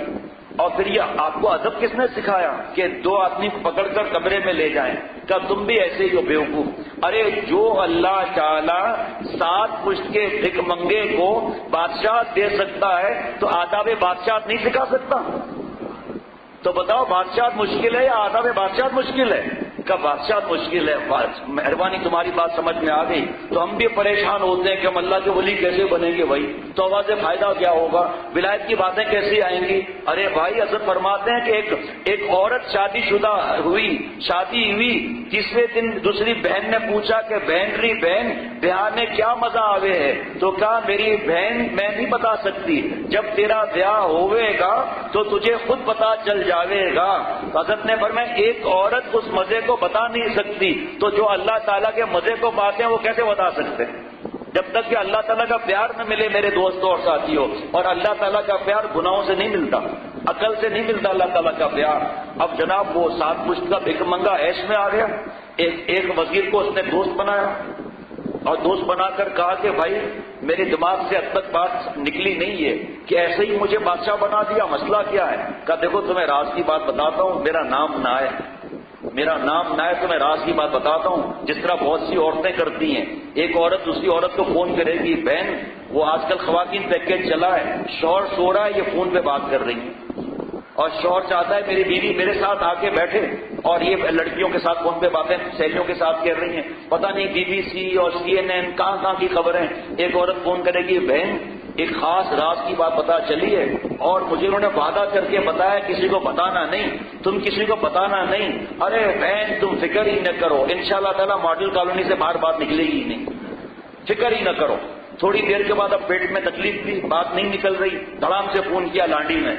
اور پھر یہ آپ کو ادب کس نے سکھایا کہ 2 آدمی کو پکڑ کر کمرے میں لے جائیں؟ کہا تم بھی ایسے ہی ہو بیوقوف. ارے جو اللہ تعالی 7 پشت کے بھک منگے کو بادشاہ دے سکتا ہے تو آداب بادشاہ نہیں سکھا سکتا؟ تو بتاؤ بادشاہ مشکل ہے یا آداب بادشاہ مشکل ہے؟ کا بادشاہ مشکل ہے. مہربانی تمہاری بات سمجھ میں آ گئی. تو ہم بھی پریشان ہوتے ہیں کہ ہم اللہ کے ولی کیسے بنیں گے بھائی, توبہ سے فائدہ کیا ہوگا, ولایت کی باتیں کیسی آئیں گی. ارے بھائی حضرت فرماتے ہیں کہ ایک عورت شادی شدہ ہوئی, شادی ہوئی, تیسرے دن دوسری بہن نے پوچھا کہ بہن ری بہن بیاہ میں کیا مزہ آوے ہے؟ تو کہا میری بہن میں نہیں بتا سکتی, جب تیرا بیاہ ہوئے گا تو تجھے خود پتا چل جاوے گا. حضرت نے فرمایا ایک عورت اس مزے کو بتا نہیں سکتی تو جو اللہ تعالیٰ کے مزے کو پاتے ہیں وہ کیسے بتا سکتے ہیں؟ جب تک کہ اللہ تعالیٰ کا پیار نہ ملے میرے دوستوں اور ساتھیوں. اور اللہ تعالیٰ کا پیار گناہوں سے نہیں ملتا, عقل سے نہیں ملتا اللہ تعالیٰ کا پیار. اب جناب وہ 7 پشت کا بھک منگا عیش میں آ گیا. ایک وزیر کو اس نے دوست بنایا اور دوست بنا کر کہا کہ بھائی میرے دماغ سے اب تک بات نکلی نہیں ہے کہ ایسے ہی مجھے بادشاہ بنا دیا, مسئلہ کیا ہے؟ کہا دیکھو تمہیں راز کی بات بتاتا ہوں, میرا نام نہ ہے تو میں راز کی بات بتاتا ہوں. جس طرح بہت سی عورتیں کرتی ہیں, ایک عورت دوسری عورت کو فون کرے گی, بہن وہ آج کل خواتین پیکیج چلا ہے, شوہر سو رہا ہے یہ فون پہ بات کر رہی ہے اور شوہر چاہتا ہے میری بیوی میرے ساتھ آ کے بیٹھے اور یہ لڑکیوں کے ساتھ فون پہ باتیں سہیلیوں کے ساتھ کر رہی ہیں, پتہ نہیں BBC اور CNN کہاں کی خبریں. ایک عورت فون کرے گی, بہن ایک خاص راز کی بات پتا چلی ہے اور مجھے انہوں نے وعدہ کر کے بتایا کسی کو بتانا نہیں, تم کسی کو بتانا نہیں. ارے بہن تم فکر ہی نہ کرو, انشاءاللہ تعالیٰ ماڈل کالونی سے باہر بات نکلے گی نہیں, فکر ہی نہ کرو. تھوڑی دیر کے بعد اب پیٹ میں تکلیف تھی, بات نہیں نکل رہی, دھڑام سے فون کیا لانڈی میں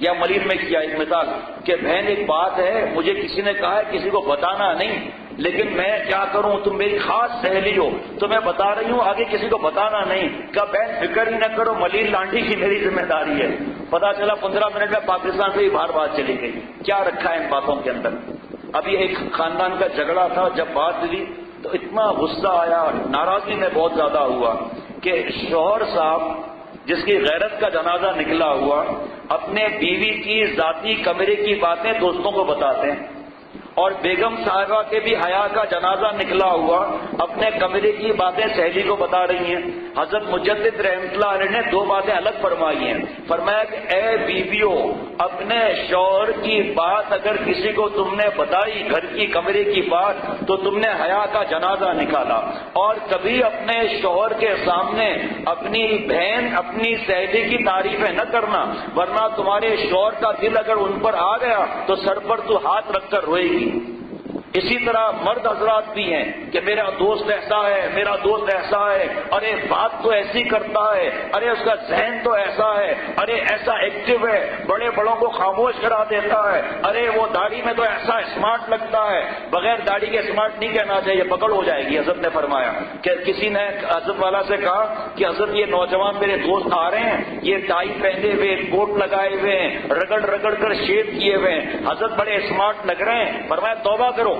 یا ملیر میں کیا, ایک مثال کہ بہن ایک بات ہے مجھے کسی نے کہا ہے کسی کو بتانا نہیں, لیکن میں کیا کروں, تم میری خاص سہیلی ہو تو میں بتا رہی ہوں, آگے کسی کو بتانا نہیں. کہا بہن فکر ہی نہ کرو, ملیر لانڈی کی میری ذمہ داری ہے. پتا چلا 15 منٹ میں پاکستان سے ہی باہر بات چلی گئی. کیا رکھا ہے ان باتوں کے اندر؟ ابھی ایک خاندان کا جھگڑا تھا, جب بات ہوئی تو اتنا غصہ آیا, ناراضگی میں بہت زیادہ ہوا کہ شوہر صاحب جس کی غیرت کا جنازہ نکلا ہوا اپنے بیوی کی ذاتی کمرے کی باتیں دوستوں کو بتاتے ہیں, اور بیگم صاحبہ کے بھی حیا کا جنازہ نکلا ہوا اپنے کمرے کی باتیں سہیلی کو بتا رہی ہیں. حضرت مجدد رحمۃ اللہ علیہ نے 2 باتیں الگ فرمائی ہیں. فرمایا کہ اے بیویو, اپنے شوہر کی بات اگر کسی کو تم نے بتائی, گھر کی کمرے کی بات, تو تم نے حیا کا جنازہ نکالا. اور کبھی اپنے شوہر کے سامنے اپنی بہن اپنی سہیلی کی تعریفیں نہ کرنا, ورنہ تمہارے شوہر کا دل اگر ان پر آ گیا تو سر پر تو ہاتھ رکھ کر روئے گی. اسی طرح مرد حضرات بھی ہیں کہ میرا دوست ایسا ہے, میرا دوست ایسا ہے, ارے بات تو ایسی کرتا ہے, ارے اس کا ذہن تو ایسا ہے, ارے ایسا ایکٹیو ہے, بڑے بڑوں کو خاموش کرا دیتا ہے, ارے وہ داڑھی میں تو ایسا اسمارٹ لگتا ہے. بغیر داڑھی کے اسمارٹ نہیں کہنا چاہیے, پکڑ ہو جائے گی. حضرت نے فرمایا کہ کسی نے حضرت والا سے کہا کہ حضرت یہ نوجوان میرے دوست آ رہے ہیں, یہ ٹائی پہنے ہوئے, کوٹ لگائے ہوئے ہیں, رگڑ رگڑ کر شیو کیے ہوئے ہیں, حضرت بڑے اسمارٹ لگ رہے ہیں. فرمایا توبہ کرو.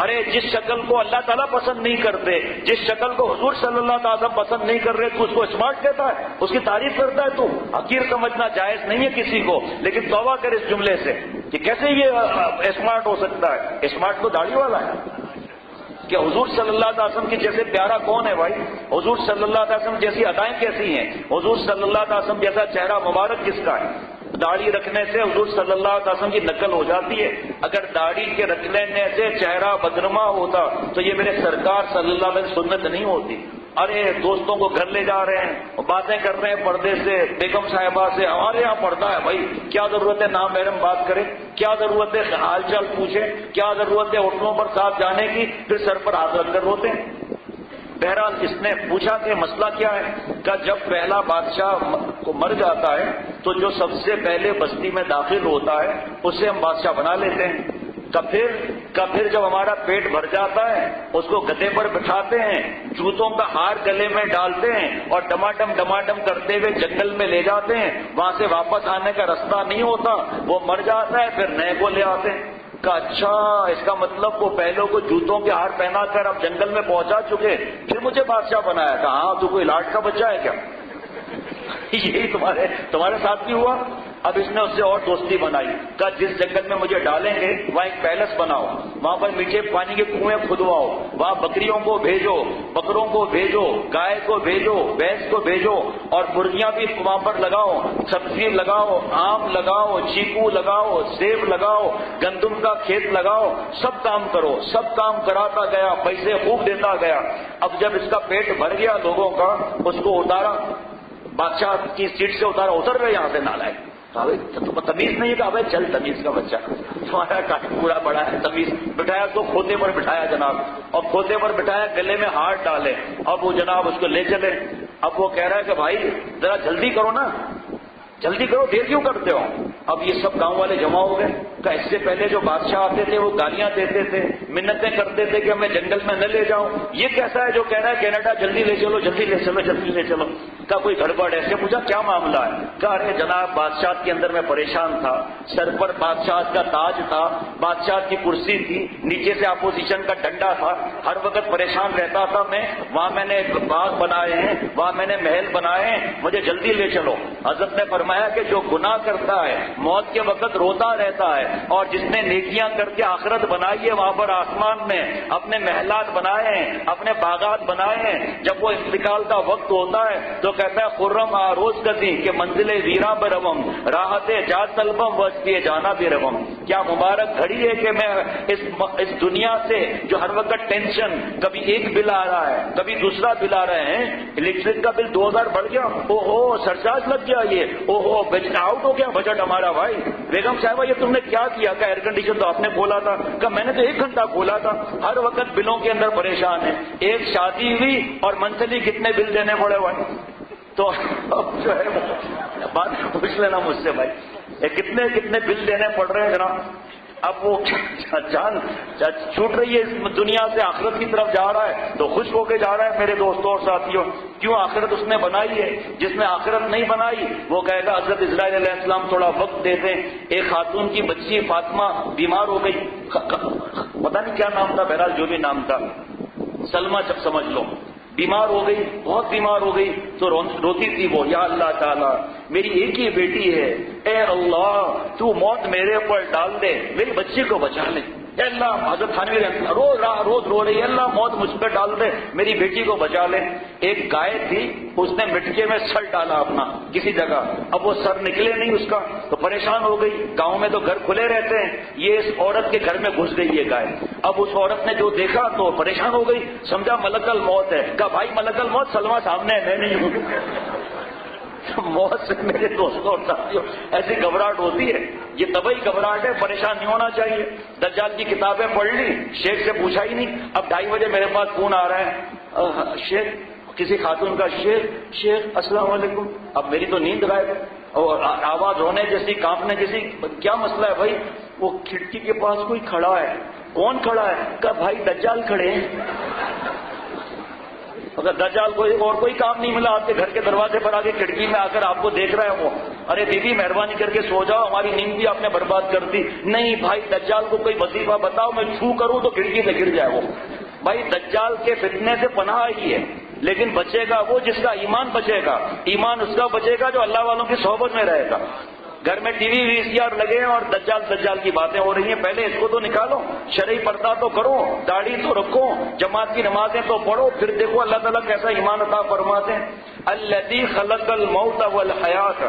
ارے جس شکل کو اللہ تعالیٰ پسند نہیں کرتے, جس شکل کو حضور صلی اللہ تعالیٰ وسلم پسند نہیں کر رہے, تو اس کو اسمارٹ کہتا ہے, اس کی تعریف کرتا ہے. تو حقیر سمجھنا جائز نہیں ہے کسی کو, لیکن توبہ کر اس جملے سے کہ کیسے یہ اسمارٹ ہو سکتا ہے. اسمارٹ تو داڑھی والا ہے. کہ حضور صلی اللہ علیہ وسلم کی جیسے پیارا کون ہے بھائی؟ حضور صلی اللہ علیہ وسلم جیسی ادائیں کیسی ہیں؟ حضور صلی اللہ علیہ وسلم جیسا چہرہ مبارک کس کا ہے؟ داڑھی رکھنے سے حضور صلی اللہ علیہ وسلم کی نقل ہو جاتی ہے. اگر داڑھی کے رکھ لینے سے چہرہ بدنما ہوتا تو یہ میرے سرکار صلی اللہ علیہ وسلم سنت نہیں ہوتی. ارے دوستوں کو گھر لے جا رہے ہیں، باتیں کر رہے ہیں پردے سے، بیگم صاحبہ سے، ہمارے یہاں پردہ ہے بھائی، کیا ضرورت ہے نام محرم بات کریں، کیا ضرورت ہے حال چال پوچھیں، کیا ضرورت ہے ہوٹلوں پر ساتھ جانے کی، پھر سر پر ہاتھ رکھ کر روتے ہیں۔ بہرحال اس نے پوچھا کہ مسئلہ کیا ہے؟ کہ جب پہلا بادشاہ کو مر جاتا ہے تو جو سب سے پہلے بستی میں داخل ہوتا ہے اسے ہم بادشاہ بنا لیتے ہیں، پھر جب ہمارا پیٹ بھر جاتا ہے اس کو گدھے پر بٹھاتے ہیں، جوتوں کا ہار گلے میں ڈالتے ہیں اور ڈماڈم کرتے ہوئے جنگل میں لے جاتے ہیں، وہاں سے واپس آنے کا رستہ نہیں ہوتا، وہ مر جاتا ہے، پھر نئے کو لے آتے ہیں۔ کہا اچھا اس کا مطلب وہ پہلوں کو جوتوں کے ہار پہنا کر اب جنگل میں پہنچا چکے، پھر مجھے بادشاہ بنایا تھا۔ ہاں تو کوئی لاٹ کا بچہ ہے کیا؟ یہی تمہارے ساتھ بھی ہوا۔ اب اس نے اس سے اور دوستی بنائی، کہا جس جنگل میں مجھے ڈالیں گے وہاں ایک پیلس بناؤ، وہاں پر میٹھے پانی کے کنویں کھدواؤ، وہاں بکریوں کو بھیجو، بکروں کو بھیجو، گائے کو بھیجو، بھینس کو بھیجو، اور مرغیاں بھی وہاں پر لگاؤ، سبزی لگاؤ، آم لگاؤ، چیکو لگاؤ، سیب لگاؤ، گندم کا کھیت لگاؤ، سب کام کرو۔ سب کام کراتا گیا، پیسے خوب دیتا گیا۔ اب جب اس کا پیٹ بھر گیا لوگوں کا، اس کو اتارا، بادشاہ کی سیٹ سے اتارا، اتر گئے یہاں سے نالائق۔ تمیز نہیں ہے کہ بھائی چل تمیز کا بچہ تمہارا پورا بڑا ہے، تمیز بٹھایا تو کھوتے پر بٹھایا جناب، اور کھوتے پر بٹھایا، گلے میں ہاتھ ڈالے، اب وہ جناب اس کو لے چلے۔ اب وہ کہہ رہا ہے کہ بھائی ذرا جلدی کرو نا، جلدی کرو، دیر کیوں کرتے ہو؟ اب یہ سب گاؤں والے جمع ہو گئے کہ اس سے پہلے جو بادشاہ آتے تھے وہ گالیاں دیتے تھے، منتیں کرتے تھے کہ ہمیں جنگل میں نہ لے جاؤ، یہ کیسا ہے جو کہہ رہا ہے کینیڈا جلدی لے چلو، جلدی لے چلو، جلدی لے چلو؟ کا کوئی گڑبڑ ہے؟ ایسے پوچھا کیا معاملہ ہے؟ کہا ارے جناب بادشاہ کے اندر میں پریشان تھا، سر پر بادشاہ کا تاج تھا، بادشاہ کی کرسی تھی، نیچے سے اپوزیشن کا ڈنڈا تھا، ہر وقت پریشان رہتا تھا میں، وہاں میں نے باغ بنائے ہیں، وہاں میں نے محل بنائے ہیں، مجھے جلدی لے چلو۔ حضرت نے فرمایا کہ جو گناہ کرتا ہے موت کے وقت روتا رہتا ہے، اور جس نے نیکیاں کر کے آخرت بنائی ہے وہاں پر آسمان میں اپنے محلات بنائے ہیں، اپنے باغات بنائے ہیں، جب وہ انتقال کا وقت ہوتا ہے تو کہتا ہے خرم آروز گتی کہ منزل ویراں بروم راحت جات طلبم وسطی جانا بھی روم۔ کیا مبارک گھڑی ہے کہ میں اس دنیا سے جو ہر وقت ٹینشن، کبھی ایک بل آ رہا ہے کبھی دوسرا بل آ رہے ہیں، الیکٹرک کا بل 2000 بڑھ گیا، او ہو سرچارج لگ گیا، یہ او ہو آؤٹ ہو گیا بجٹ ہمارا۔ بھائی بیگم صاحبہ یہ تم نے کیا کیا؟ کہ ایئر کنڈیشن تو آپ نے کھولا تھا، کہ میں نے تو 1 گھنٹہ کھولا تھا۔ ہر وقت بلوں کے اندر پریشان ہے، ایک شادی ہوئی اور منتھلی کتنے بل دینے پڑے بھائی؟ تو اب جو ہے بات پوچھ لینا مجھ سے بھائی، کتنے بل دینے پڑ رہے ہیں جناب؟ اب وہ جان چھوٹ رہی ہے اس دنیا سے، آخرت کی طرف جا رہا ہے تو خوش ہو کے جا رہا ہے میرے دوستوں اور ساتھیوں۔ کیوں؟ آخرت اس نے بنائی ہے۔ جس نے آخرت نہیں بنائی وہ کہے گا حضرت اسرائیل علیہ السلام تھوڑا وقت دے دیں۔ ایک خاتون کی بچی فاطمہ بیمار ہو گئی، پتہ نہیں کیا نام تھا، بہرحال جو بھی نام تھا، سلمہ جب سمجھ لو، بیمار ہو گئی، بہت بیمار ہو گئی، تو روتی تھی وہ، یا اللہ تعالیٰ میری ایک ہی بیٹی ہے، اے اللہ تو موت میرے اوپر ڈال دے، میری بچی کو بچا لے، اے اللہ۔ حضرت تھانوی روز رو رہی ہے، اللہ موت مجھ پہ ڈال دے، میری بیٹی کو بچا لے۔ ایک گائے تھی، اس نے مٹکے میں سر ڈالا اپنا کسی جگہ، اب وہ سر نکلے نہیں اس کا، تو پریشان ہو گئی۔ گاؤں میں تو گھر کھلے رہتے ہیں، یہ اس عورت کے گھر میں گھس گئی یہ گائے۔ اب اس عورت نے جو دیکھا تو پریشان ہو گئی، سمجھا ملک الموت ہے۔ کہا بھائی ملک الموت سلمہ سامنے ہے، میں نہیں ہوں۔ موت سے میرے دوستوں اور ساتھیوں ایسی گھبراہٹ ہوتی ہے، یہ طبعی گھبراہٹ ہے، پریشان نہیں ہونا چاہیے۔ دجال کی کتابیں پڑھ لی، شیخ سے پوچھا ہی نہیں۔ اب 2:30 بجے میرے پاس فون آ رہا ہے، شیخ کسی خاتون کا، شیخ السلام علیکم۔ اب میری تو نیند غائب اور آواز ہونے جیسی، کانپنے جیسی، کیا مسئلہ ہے بھائی؟ وہ کھڑکی کے پاس کوئی کھڑا ہے۔ کون کھڑا ہے؟ کہا بھائی دجال کھڑے ہیں۔ اگر دجال کوئی کام نہیں ملا، آپ کے گھر کے دروازے پر آگے کھڑکی میں آ کر آپ کو دیکھ رہا ہے وہ، ارے بیوی مہربانی کر کے سو جاؤ، ہماری نیند بھی آپ نے برباد کر دی۔ نہیں بھائی دجال کو کوئی وظیفہ بتاؤ، میں چھو کروں تو کھڑکی سے گر جائے وہ۔ بھائی دجال کے فتنے سے پناہ ہی ہے، لیکن بچے گا وہ جس کا ایمان بچے گا، ایمان اس کا بچے گا جو اللہ والوں کی صحبت میں رہے گا۔ گھر میں ٹی وی VCR لگے ہیں اور دجال کی باتیں ہو رہی ہیں، پہلے اس کو تو نکالو، شرعی پردہ تو کرو، داڑھی تو رکھو، جماعت کی نمازیں تو پڑھو، پھر دیکھو اللہ تعالیٰ کیسا ایمان عطا فرماتے ہیں۔ الذی خلق الموت والحیات،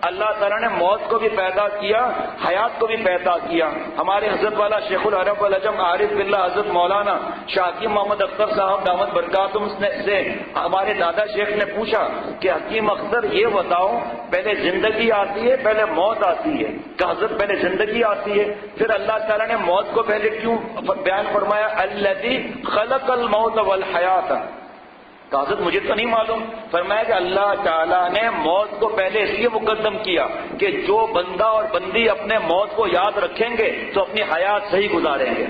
اللہ تعالیٰ نے موت کو بھی پیدا کیا، حیات کو بھی پیدا کیا۔ ہمارے حضرت والا شیخ العرب والعجم عارف باللہ حضرت مولانا شاہ حکیم محمد اختر صاحب دامت برکاتہم سے ہمارے دادا شیخ نے پوچھا کہ حکیم اختر یہ بتاؤ پہلے زندگی آتی ہے پہلے موت آتی ہے؟ کہ حضرت پہلے زندگی آتی ہے، پھر اللہ تعالیٰ نے موت کو پہلے کیوں بیان فرمایا؟ الذی خلق الموت والحیات۔ کہ حضرت مجھے تو نہیں معلوم۔ فرمایا کہ اللہ تعالیٰ نے موت کو پہلے اس لیے مقدم کیا کہ جو بندہ اور بندی اپنے موت کو یاد رکھیں گے تو اپنی حیات صحیح گزاریں گے۔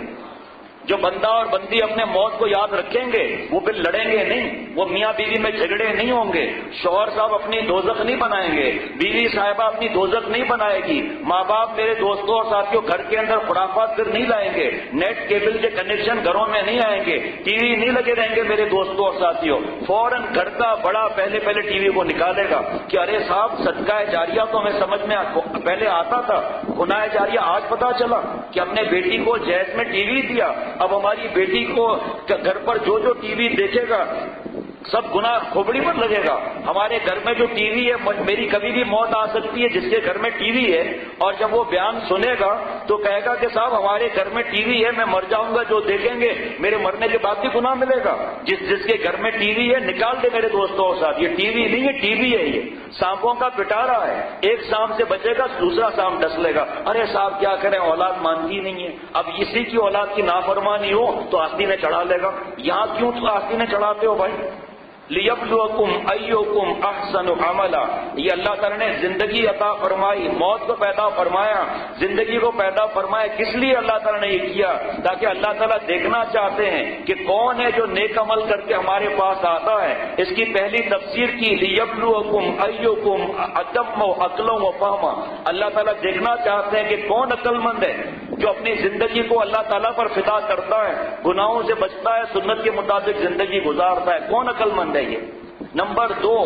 جو بندہ اور بندی اپنے موت کو یاد رکھیں گے وہ پھر لڑیں گے نہیں، وہ میاں بیوی میں جھگڑے نہیں ہوں گے، شوہر صاحب اپنی دوزخ نہیں بنائیں گے، بیوی صاحبہ اپنی دوزخ نہیں بنائے گی، ماں باپ میرے دوستوں اور ساتھیوں گھر کے اندر خرافات پھر نہیں لائیں گے، نیٹ کیبل کے کنیکشن گھروں میں نہیں آئیں گے، ٹی وی نہیں لگے رہیں گے میرے دوستوں اور ساتھیوں۔ فوراً گھر کا بڑا پہلے ٹی وی کو نکالے گا کہ ارے صاحب صدقہ جاریہ تو ہمیں سمجھ میں پہلے آتا تھا، گناہ جاریہ آج پتا چلا کہ ہم نے بیٹی کو جہیز میں ٹی وی دیا، اب ہماری بیٹی کو گھر پر جو ٹی وی دیکھے گا سب گناہ کھوپڑی پر لگے گا۔ ہمارے گھر میں جو ٹی وی ہے، میری کبھی بھی موت آ سکتی ہے جس کے گھر میں ٹی وی ہے، اور جب وہ بیان سنے گا تو کہے گا کہ صاحب ہمارے گھر میں ٹی وی ہے، میں مر جاؤں گا، جو دیکھیں گے میرے مرنے کے بعد بھی گناہ ملے گا۔ جس کے گھر میں ٹی وی ہے نکال دے میرے دوستوں کے ساتھ، یہ ٹی وی نہیں ہے ٹی وی ہے، یہ سانپوں کا پٹارا ہے، ایک سانپ سے بچے گا دوسرا سانپ ڈس لے گا۔ ارے صاحب کیا کریں، اولاد مانتی نہیں ہے، اب اسی کی اولاد کی نافرمانی ہو تو آستینے چڑھا لے گا۔ یہاں کیوں آستینے چڑھاتے ہو بھائی؟ لِيَبْلُوَكُمْ أَيُّكُمْ أَحْسَنُ عَمَلًا، یہ اللہ تعالیٰ نے زندگی عطا فرمائی، موت کو پیدا فرمایا، زندگی کو پیدا فرمایا، کس لیے اللہ تعالیٰ نے یہ کیا؟ تاکہ اللہ تعالیٰ دیکھنا چاہتے ہیں کہ کون ہے جو نیک عمل کر کے ہمارے پاس آتا ہے۔ اس کی پہلی تفسیر کی لِيَبْلُوَكُمْ أَيُّكُمْ أَتَمُّ عَقْلًا وَفَهْمًا، اللہ تعالیٰ دیکھنا چاہتے ہیں کہ کون عقل مند ہے جو اپنی زندگی کو اللہ تعالیٰ پر فدا کرتا ہے، گناہوں سے بچتا ہے، سنت کے مطابق زندگی گزارتا ہے، کون عقل مند ہے یہ؟ نمبر 2،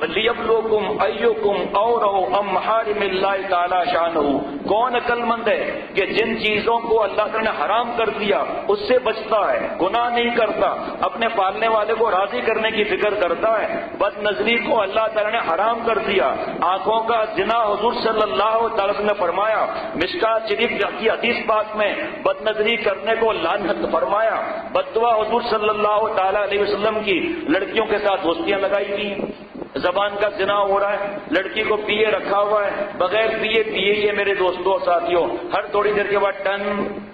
لِيَبْلُوَكُمْ أَيُّكُمْ أَوْرَأُ أَمْ مَحَارِمِ اللَّهِ تَعَالَى شَأْنُهُ، کون عقل مند ہے کہ جن چیزوں کو اللہ تعالیٰ نے حرام کر دیا اس سے بچتا ہے، گناہ نہیں کرتا، اپنے پالنے والے کو راضی کرنے کی فکر کرتا ہے۔ بد نظری کو اللہ تعالیٰ نے حرام کر دیا، آنکھوں کا زنا حضور صلی اللہ علیہ وسلم نے فرمایا، مشکات شریف کی حدیث پاک میں بد نظری کرنے کو لعنت فرمایا، بد دعا حضور صلی اللہ تعالیٰ علیہ وسلم کی لڑکیوں کے ساتھ دوستیاں لگائی گئی، زبان کا زنا ہو رہا ہے، لڑکی کو پیے رکھا ہوا ہے، بغیر پیے یہ میرے دوستوں اور ساتھیوں، ہر تھوڑی دیر کے بعد ٹن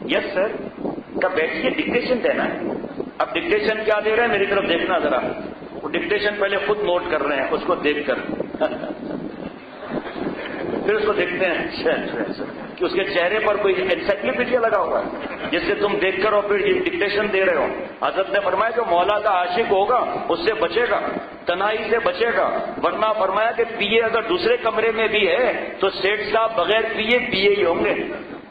یس سر کا بیٹھیے ڈکٹیشن دینا ہے۔ اب ڈکٹیشن کیا دے رہے ہیں میری طرف دیکھنا ذرا، وہ ڈکٹیشن پہلے خود نوٹ کر رہے ہیں، اس کو دیکھ کر پھر اس کو دیکھتے ہیں کہ اس کے چہرے پر کوئی انسائکلوپیڈیا لگا ہوا ہے جس سے تم دیکھ کر اور پھر یہ ڈکٹیشن دے رہے ہو۔ حضرت نے فرمایا جو مولا کا عاشق ہوگا اس سے بچے گا، تنہائی سے بچے گا، ورنہ فرمایا کہ پیے اگر دوسرے کمرے میں بھی ہے تو سیٹھ صاحب بغیر پیے ہی ہوں گے،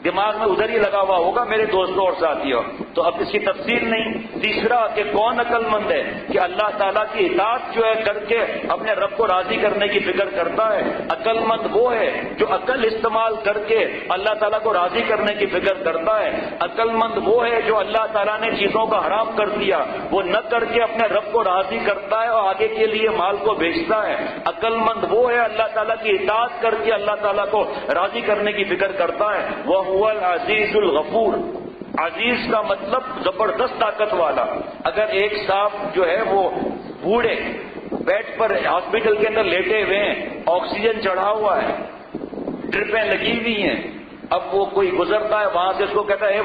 دماغ میں ادھر ہی لگا ہوا ہوگا میرے دوستوں اور ساتھیوں۔ تو اب اس کی تفصیل نہیں۔ تیسرا کہ کون عقل مند ہے کہ اللہ تعالیٰ کی اطاعت جو ہے کر کے اپنے رب کو راضی کرنے کی فکر کرتا ہے۔ عقل مند وہ ہے جو عقل استعمال کر کے اللہ تعالیٰ کو راضی کرنے کی فکر کرتا ہے۔ عقل مند وہ ہے جو اللہ تعالیٰ نے چیزوں کا حرام کر دیا وہ نہ کر کے اپنے رب کو راضی کرتا ہے اور آگے کے لیے مال کو بیچتا ہے۔ عقل مند وہ ہے اللہ تعالیٰ کی اطاعت کر کے اللہ تعالیٰ کو راضی کرنے کی فکر کرتا ہے۔ وہ العزیز الغفور، عزیز کا مطلب زبردست طاقت والا۔ اگر ایک صاحب جو ہے وہ بوڑھے بیڈ پر ہاسپٹل کے اندر لیٹے ہوئے ہیں، آکسیجن چڑھا ہوا ہے، ڈرپیں لگی ہوئی ہیں، اب وہ کوئی گزرتا ہے وہاں سے اس کو کہتا ہے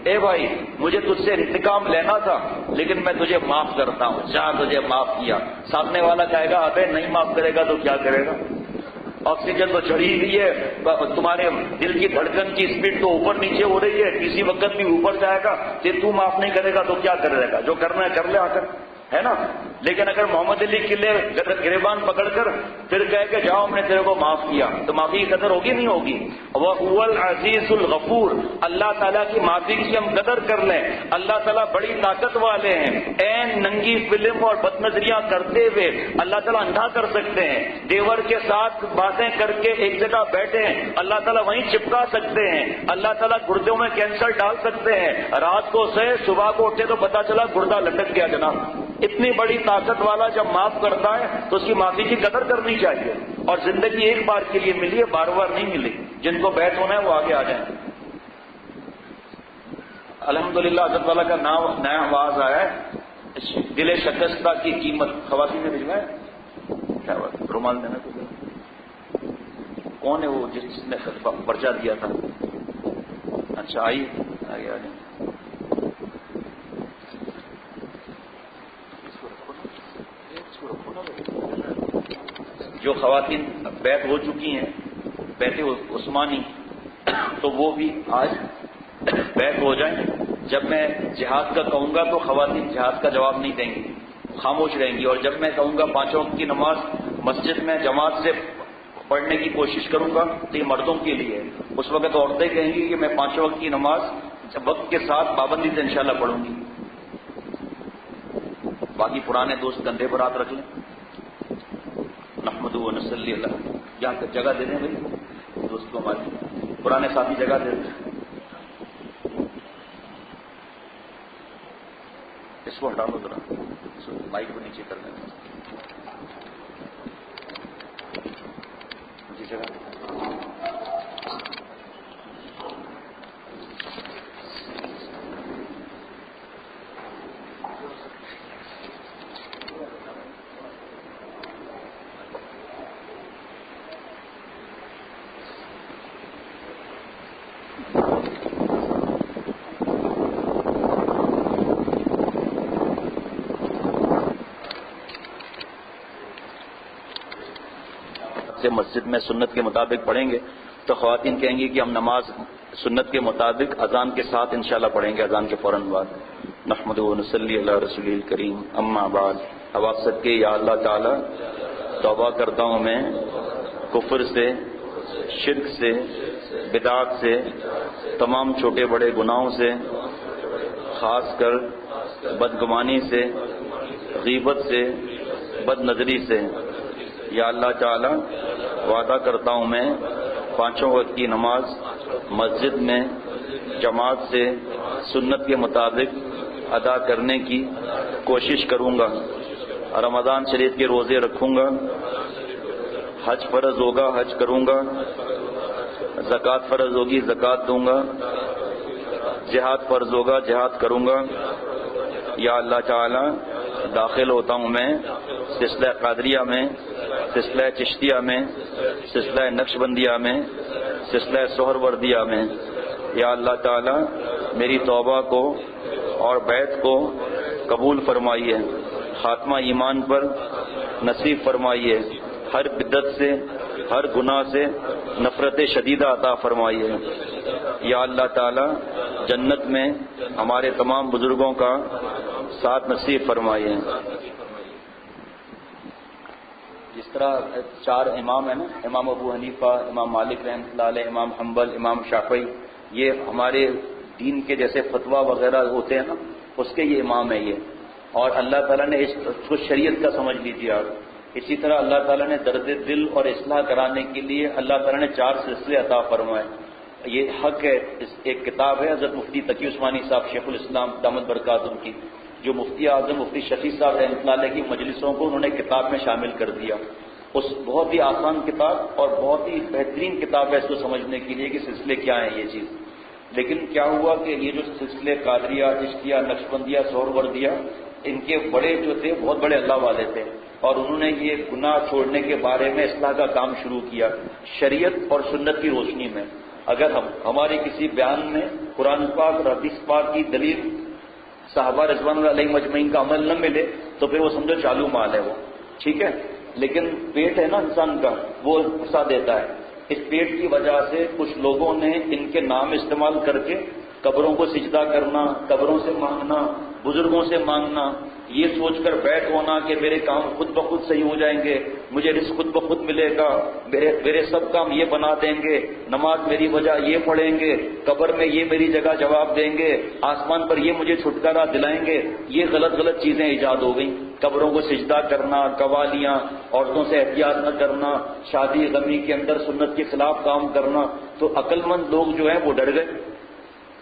اے بھائی مجھے تجھ سے انتقام لینا تھا لیکن میں تجھے معاف کرتا ہوں، جہاں تجھے معاف کیا۔ سامنے والا کہے گا ابے نہیں معاف کرے گا تو کیا کرے گا؟ آکسیجن تو چڑھی ہوئی ہے، تمہارے دل کی دھڑکن کی اسپیڈ تو اوپر نیچے ہو رہی ہے، کسی وقت بھی اوپر جائے گا، تو معاف نہیں کرے گا تو کیا کرے گا؟ جو کرنا ہے کر لے آ کر، ہے نا۔ لیکن اگر محمد علی کے لیے گریبان پکڑ کر پھر کہے کہ جاؤ ہم نے تیرے کو معاف کیا تو معافی کی قدر ہوگی نہیں ہوگی؟ وہ العزیز الغفور، اللہ تعالیٰ کی معافی کی ہم قدر کر لیں۔ اللہ تعالیٰ بڑی طاقت والے ہیں، این ننگی فلم اور بد نظریاں کرتے ہوئے اللہ تعالیٰ اندھا کر سکتے ہیں۔ دیور کے ساتھ باتیں کر کے ایک جگہ بیٹھے اللہ تعالیٰ وہیں چپکا سکتے ہیں۔ اللہ تعالیٰ گردوں میں کینسر ڈال سکتے ہیں، رات کو سوئے صبح کو اٹھے تو پتا چلا گردہ لٹک گیا جناب، اتنی بڑی طاقت والا جب معاف کرتا ہے تو اس کی معافی کی قدر کرنی چاہیے. اور زندگی ایک بار کے لیے ملی ہے، بار بار نہیں ملی. جن کو بیعت ہونا ہے وہ آگے آ جائیں. الحمدللہ حضرت والا کا نیا آواز آیا ہے، دل شکستہ کی قیمت. خواتین نے بھجوایا کیا بات، رومال دینا تو کون ہے وہ جس نے پرچہ دیا تھا؟ اچھا آئی آگے آ جائیں. جو خواتین بیعت ہو چکی ہیں بیعت عثمانی، تو وہ بھی آج بیعت ہو جائیں. جب میں جہاد کا کہوں گا تو خواتین جہاد کا جواب نہیں دیں گی، خاموش رہیں گی. اور جب میں کہوں گا 5 وقت کی نماز مسجد میں جماعت سے پڑھنے کی کوشش کروں گا تو یہ مردوں کے لیے ہے. اس وقت عورتیں کہیں گی کہ میں 5 وقت کی نماز وقت کے ساتھ پابندی سے انشاءاللہ پڑھوں گی. باقی پرانے دوست کندھے پر ہاتھ رکھ لیں. نحمدہ و نصلی اللہ. یہاں جگہ دے دیں بھائی دوست کو، ہمارے پرانے ساتھی جگہ دے دیں. اس کو ہٹا لو ذرا، مائک کو نیچے کر دیں. جی جگہ سے مسجد میں سنت کے مطابق پڑھیں گے تو خواتین کہیں گی کہ ہم نماز سنت کے مطابق اذان کے ساتھ انشاءاللہ پڑھیں گے، اذان کے فوراً بعد. نحمدہ و نصلی علی رسول الکریم. اما بعد. اب آپ سب کے یا اللہ تعالی توبہ کرتا ہوں میں کفر سے، شرک سے، بدعات سے، تمام چھوٹے بڑے گناہوں سے، خاص کر بدگمانی سے، غیبت سے، بد نظری سے. یا اللہ تعالی وعدہ کرتا ہوں میں 5 وقت کی نماز مسجد میں جماعت سے سنت کے مطابق ادا کرنے کی کوشش کروں گا. رمضان شریف کے روزے رکھوں گا. حج فرض ہوگا حج کروں گا. زکوٰۃ فرض ہوگی زکوٰۃ دوں گا. جہاد فرض ہوگا جہاد کروں گا. یا اللہ تعالی داخل ہوتا ہوں میں سلسلہ قادریہ میں، سلسلہ چشتیہ میں، سلسلہ نقشبندیہ میں، سلسلہ سہروردیہ میں. یا اللہ تعالی میری توبہ کو اور بیعت کو قبول فرمائیے. خاتمہ ایمان پر نصیب فرمائیے. ہر بدعت سے، ہر گناہ سے نفرت شدیدہ عطا فرمائیے. یا اللہ تعالی جنت میں ہمارے تمام بزرگوں کا ساتھ نصیب فرمائیے. جس طرح 4 امام ہیں نا، امام ابو حنیفہ، امام مالک رحمۃ اللہ علیہ، امام حنبل، امام شافعی، یہ ہمارے دین کے جیسے فتویٰ وغیرہ ہوتے ہیں نا اس کے یہ امام ہیں یہ. اور اللہ تعالیٰ نے اس کو شریعت کا سمجھ لیجیے آپ. اسی طرح اللہ تعالیٰ نے درد دل اور اصلاح کرانے کے لیے اللہ تعالیٰ نے 4 سلسلے عطا فرمائے. یہ حق ہے. ایک کتاب ہے حضرت مفتی تقی عثمانی صاحب شیخ الاسلام دامت برکاتہ کی، جو مفتی اعظم مفتی شفیع صاحب رحمۃ اللہ علیہ کی مجلسوں کو انہوں نے کتاب میں شامل کر دیا. اس بہت ہی آسان کتاب اور بہت ہی بہترین کتاب ہے اس کو سمجھنے کے لیے کہ سلسلے کیا ہیں یہ چیز. لیکن کیا ہوا کہ یہ جو سلسلے قادریہ، چشتیہ، نقشبندیہ، سہروردیہ، ان کے بڑے جو تھے بہت بڑے اللہ والے تھے، اور انہوں نے یہ گناہ چھوڑنے کے بارے میں اصلاح کا کام شروع کیا شریعت اور سنت کی روشنی میں. اگر ہمارے کسی بیان میں قرآن پاک اور حدیث پاک کی دلیل صحابہ رضوان اللہ علیہ مجمعین کا عمل نہ ملے تو پھر وہ سمجھو چالو مال ہے وہ، ٹھیک ہے. لیکن پیٹ ہے نا انسان کا، وہ پھنسا دیتا ہے. اس پیٹ کی وجہ سے کچھ لوگوں نے ان کے نام استعمال کر کے قبروں کو سجدہ کرنا، قبروں سے مانگنا، بزرگوں سے مانگنا، یہ سوچ کر بیٹھ ہونا کہ میرے کام خود بخود صحیح ہو جائیں گے، مجھے رزق خود بخود ملے گا، میرے سب کام یہ بنا دیں گے، نماز میری وجہ یہ پڑھیں گے، قبر میں یہ میری جگہ جواب دیں گے، آسمان پر یہ مجھے چھٹکارا دلائیں گے. یہ غلط غلط چیزیں ایجاد ہو گئیں. قبروں کو سجدہ کرنا، قوالیاں، عورتوں سے احتیاط نہ کرنا، شادی غمی کے اندر سنت کے خلاف کام کرنا. تو عقل مند لوگ جو ہیں وہ ڈر گئے.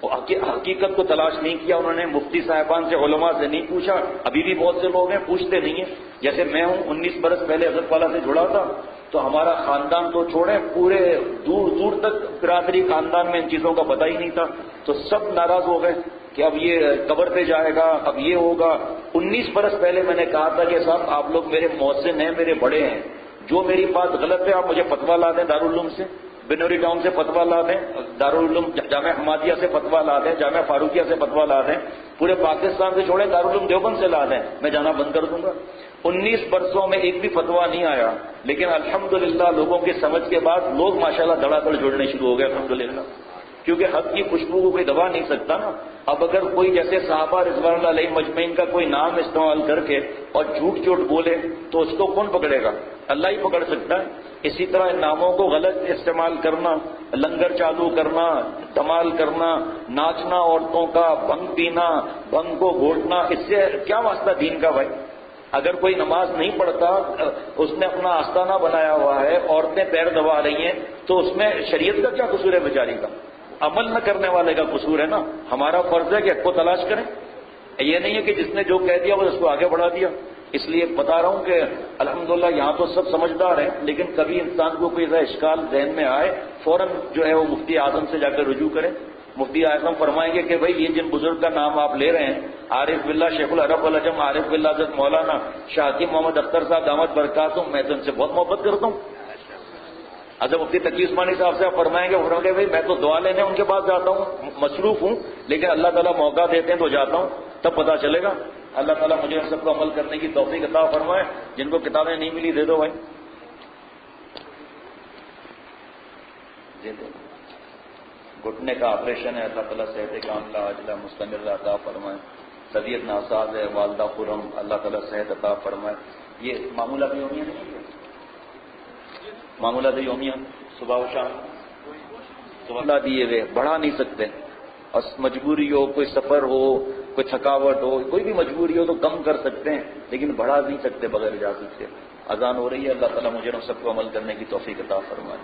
حقیقت کو تلاش نہیں کیا انہوں نے، مفتی صاحبان سے، علماء سے نہیں پوچھا. ابھی بھی بہت سے لوگ ہیں پوچھتے نہیں ہیں. جیسے میں ہوں 19 برس پہلے حضرت والا سے جڑا تھا، تو ہمارا خاندان تو چھوڑیں، پورے دور دور تک برادری خاندان میں ان چیزوں کا پتہ ہی نہیں تھا. تو سب ناراض ہو گئے کہ اب یہ قبر پہ جائے گا، اب یہ ہوگا. 19 برس پہلے میں نے کہا تھا کہ صاحب آپ لوگ میرے محسن ہیں، میرے بڑے ہیں، جو میری بات غلط ہے آپ مجھے فتویٰ لا دیں، دارالعلوم سے، بنوری ٹاؤن سے فتویٰ لا دیں، دارالعلوم جامعہ احمدیہ سے فتویٰ لا دیں، جامعہ فاروقیہ سے فتویٰ لا دیں، پورے پاکستان سے چھوڑیں دارالعلوم دیوبند سے لا دیں، میں جانا بند کر دوں گا. 19 برسوں میں ایک بھی فتویٰ نہیں آیا، لیکن الحمدللہ لوگوں کی سمجھ کے بعد لوگ ماشاءاللہ دھڑا دھڑ جڑنے شروع ہو گئے الحمدللہ، کیونکہ حق کی خوشبو کو کوئی دبا نہیں سکتا نا. اب اگر کوئی جیسے صحابہ رضوان اللہ علیہ مجمعین کا کوئی نام استعمال کر کے اور جھوٹ جھوٹ بولے تو اس کو کون پکڑے گا؟ اللہ ہی پکڑ سکتا ہے. اسی طرح ان ناموں کو غلط استعمال کرنا، لنگر چالو کرنا، دھمال کرنا، ناچنا عورتوں کا، بھنگ پینا، بھنگ کو گھونٹنا، اس سے کیا واسطہ دین کا بھائی؟ اگر کوئی نماز نہیں پڑھتا، اس نے اپنا آستانہ بنایا ہوا ہے، عورتیں پیر دبا رہی ہیں، تو اس میں شریعت کا کیا قصور ہے بیچاری کا؟ عمل نہ کرنے والے کا قصور ہے نا. ہمارا فرض ہے کہ حق کو تلاش کریں. یہ نہیں ہے کہ جس نے جو کہہ دیا وہ اس کو آگے بڑھا دیا. اس لیے بتا رہا ہوں کہ الحمدللہ یہاں تو سب سمجھدار ہیں، لیکن کبھی انسان کو کوئی ایسا اشکال ذہن میں آئے فوراً جو ہے وہ مفتی اعظم سے جا کر رجوع کریں. مفتی اعظم فرمائیں گے کہ بھائی یہ جن بزرگ کا نام آپ لے رہے ہیں، عارف باللہ شیخ العرب والعجم عارف باللہ حضرت مولانا شاہ حکیم محمد اختر صاحب دامت برکاتہم، میں تو ان سے بہت محبت کرتا ہوں. حضرت مفتی تقی عثمانی صاحب سے آپ فرمائیں گے بھائی میں تو دعا لینے ان کے پاس جاتا ہوں، مصروف ہوں، لیکن اللہ تعالیٰ موقع دیتے ہیں تو جاتا ہوں، تب پتہ چلے گا. اللہ تعالیٰ مجھے ہم سب کو عمل کرنے کی توفیق عطا فرمائے. جن کو کتابیں نہیں ملی دے دو بھائی، دے دو. گھٹنے کا آپریشن ہے، اللہ تعالیٰ صحت کاملہ عاجلہ مستمر عطا فرمائے. طبیعت ناساز ہے، والدہ خرم، اللہ تعالیٰ صحت عطا فرمائے. یہ معمولات یومیہ نہیں ہے، معمولات یومیہ صبح و شام صبح دیے ہوئے بڑھا نہیں سکتے. اور مجبوری ہو، کوئی سفر ہو، کوئی تھکاوٹ ہو، کوئی بھی مجبوری ہو تو کم کر سکتے ہیں، لیکن بڑھا نہیں سکتے بغیر اجازت سے. اذان ہو رہی ہے، اللہ تعالیٰ مجھے ہم سب کو عمل کرنے کی توفیق عطا فرمائے.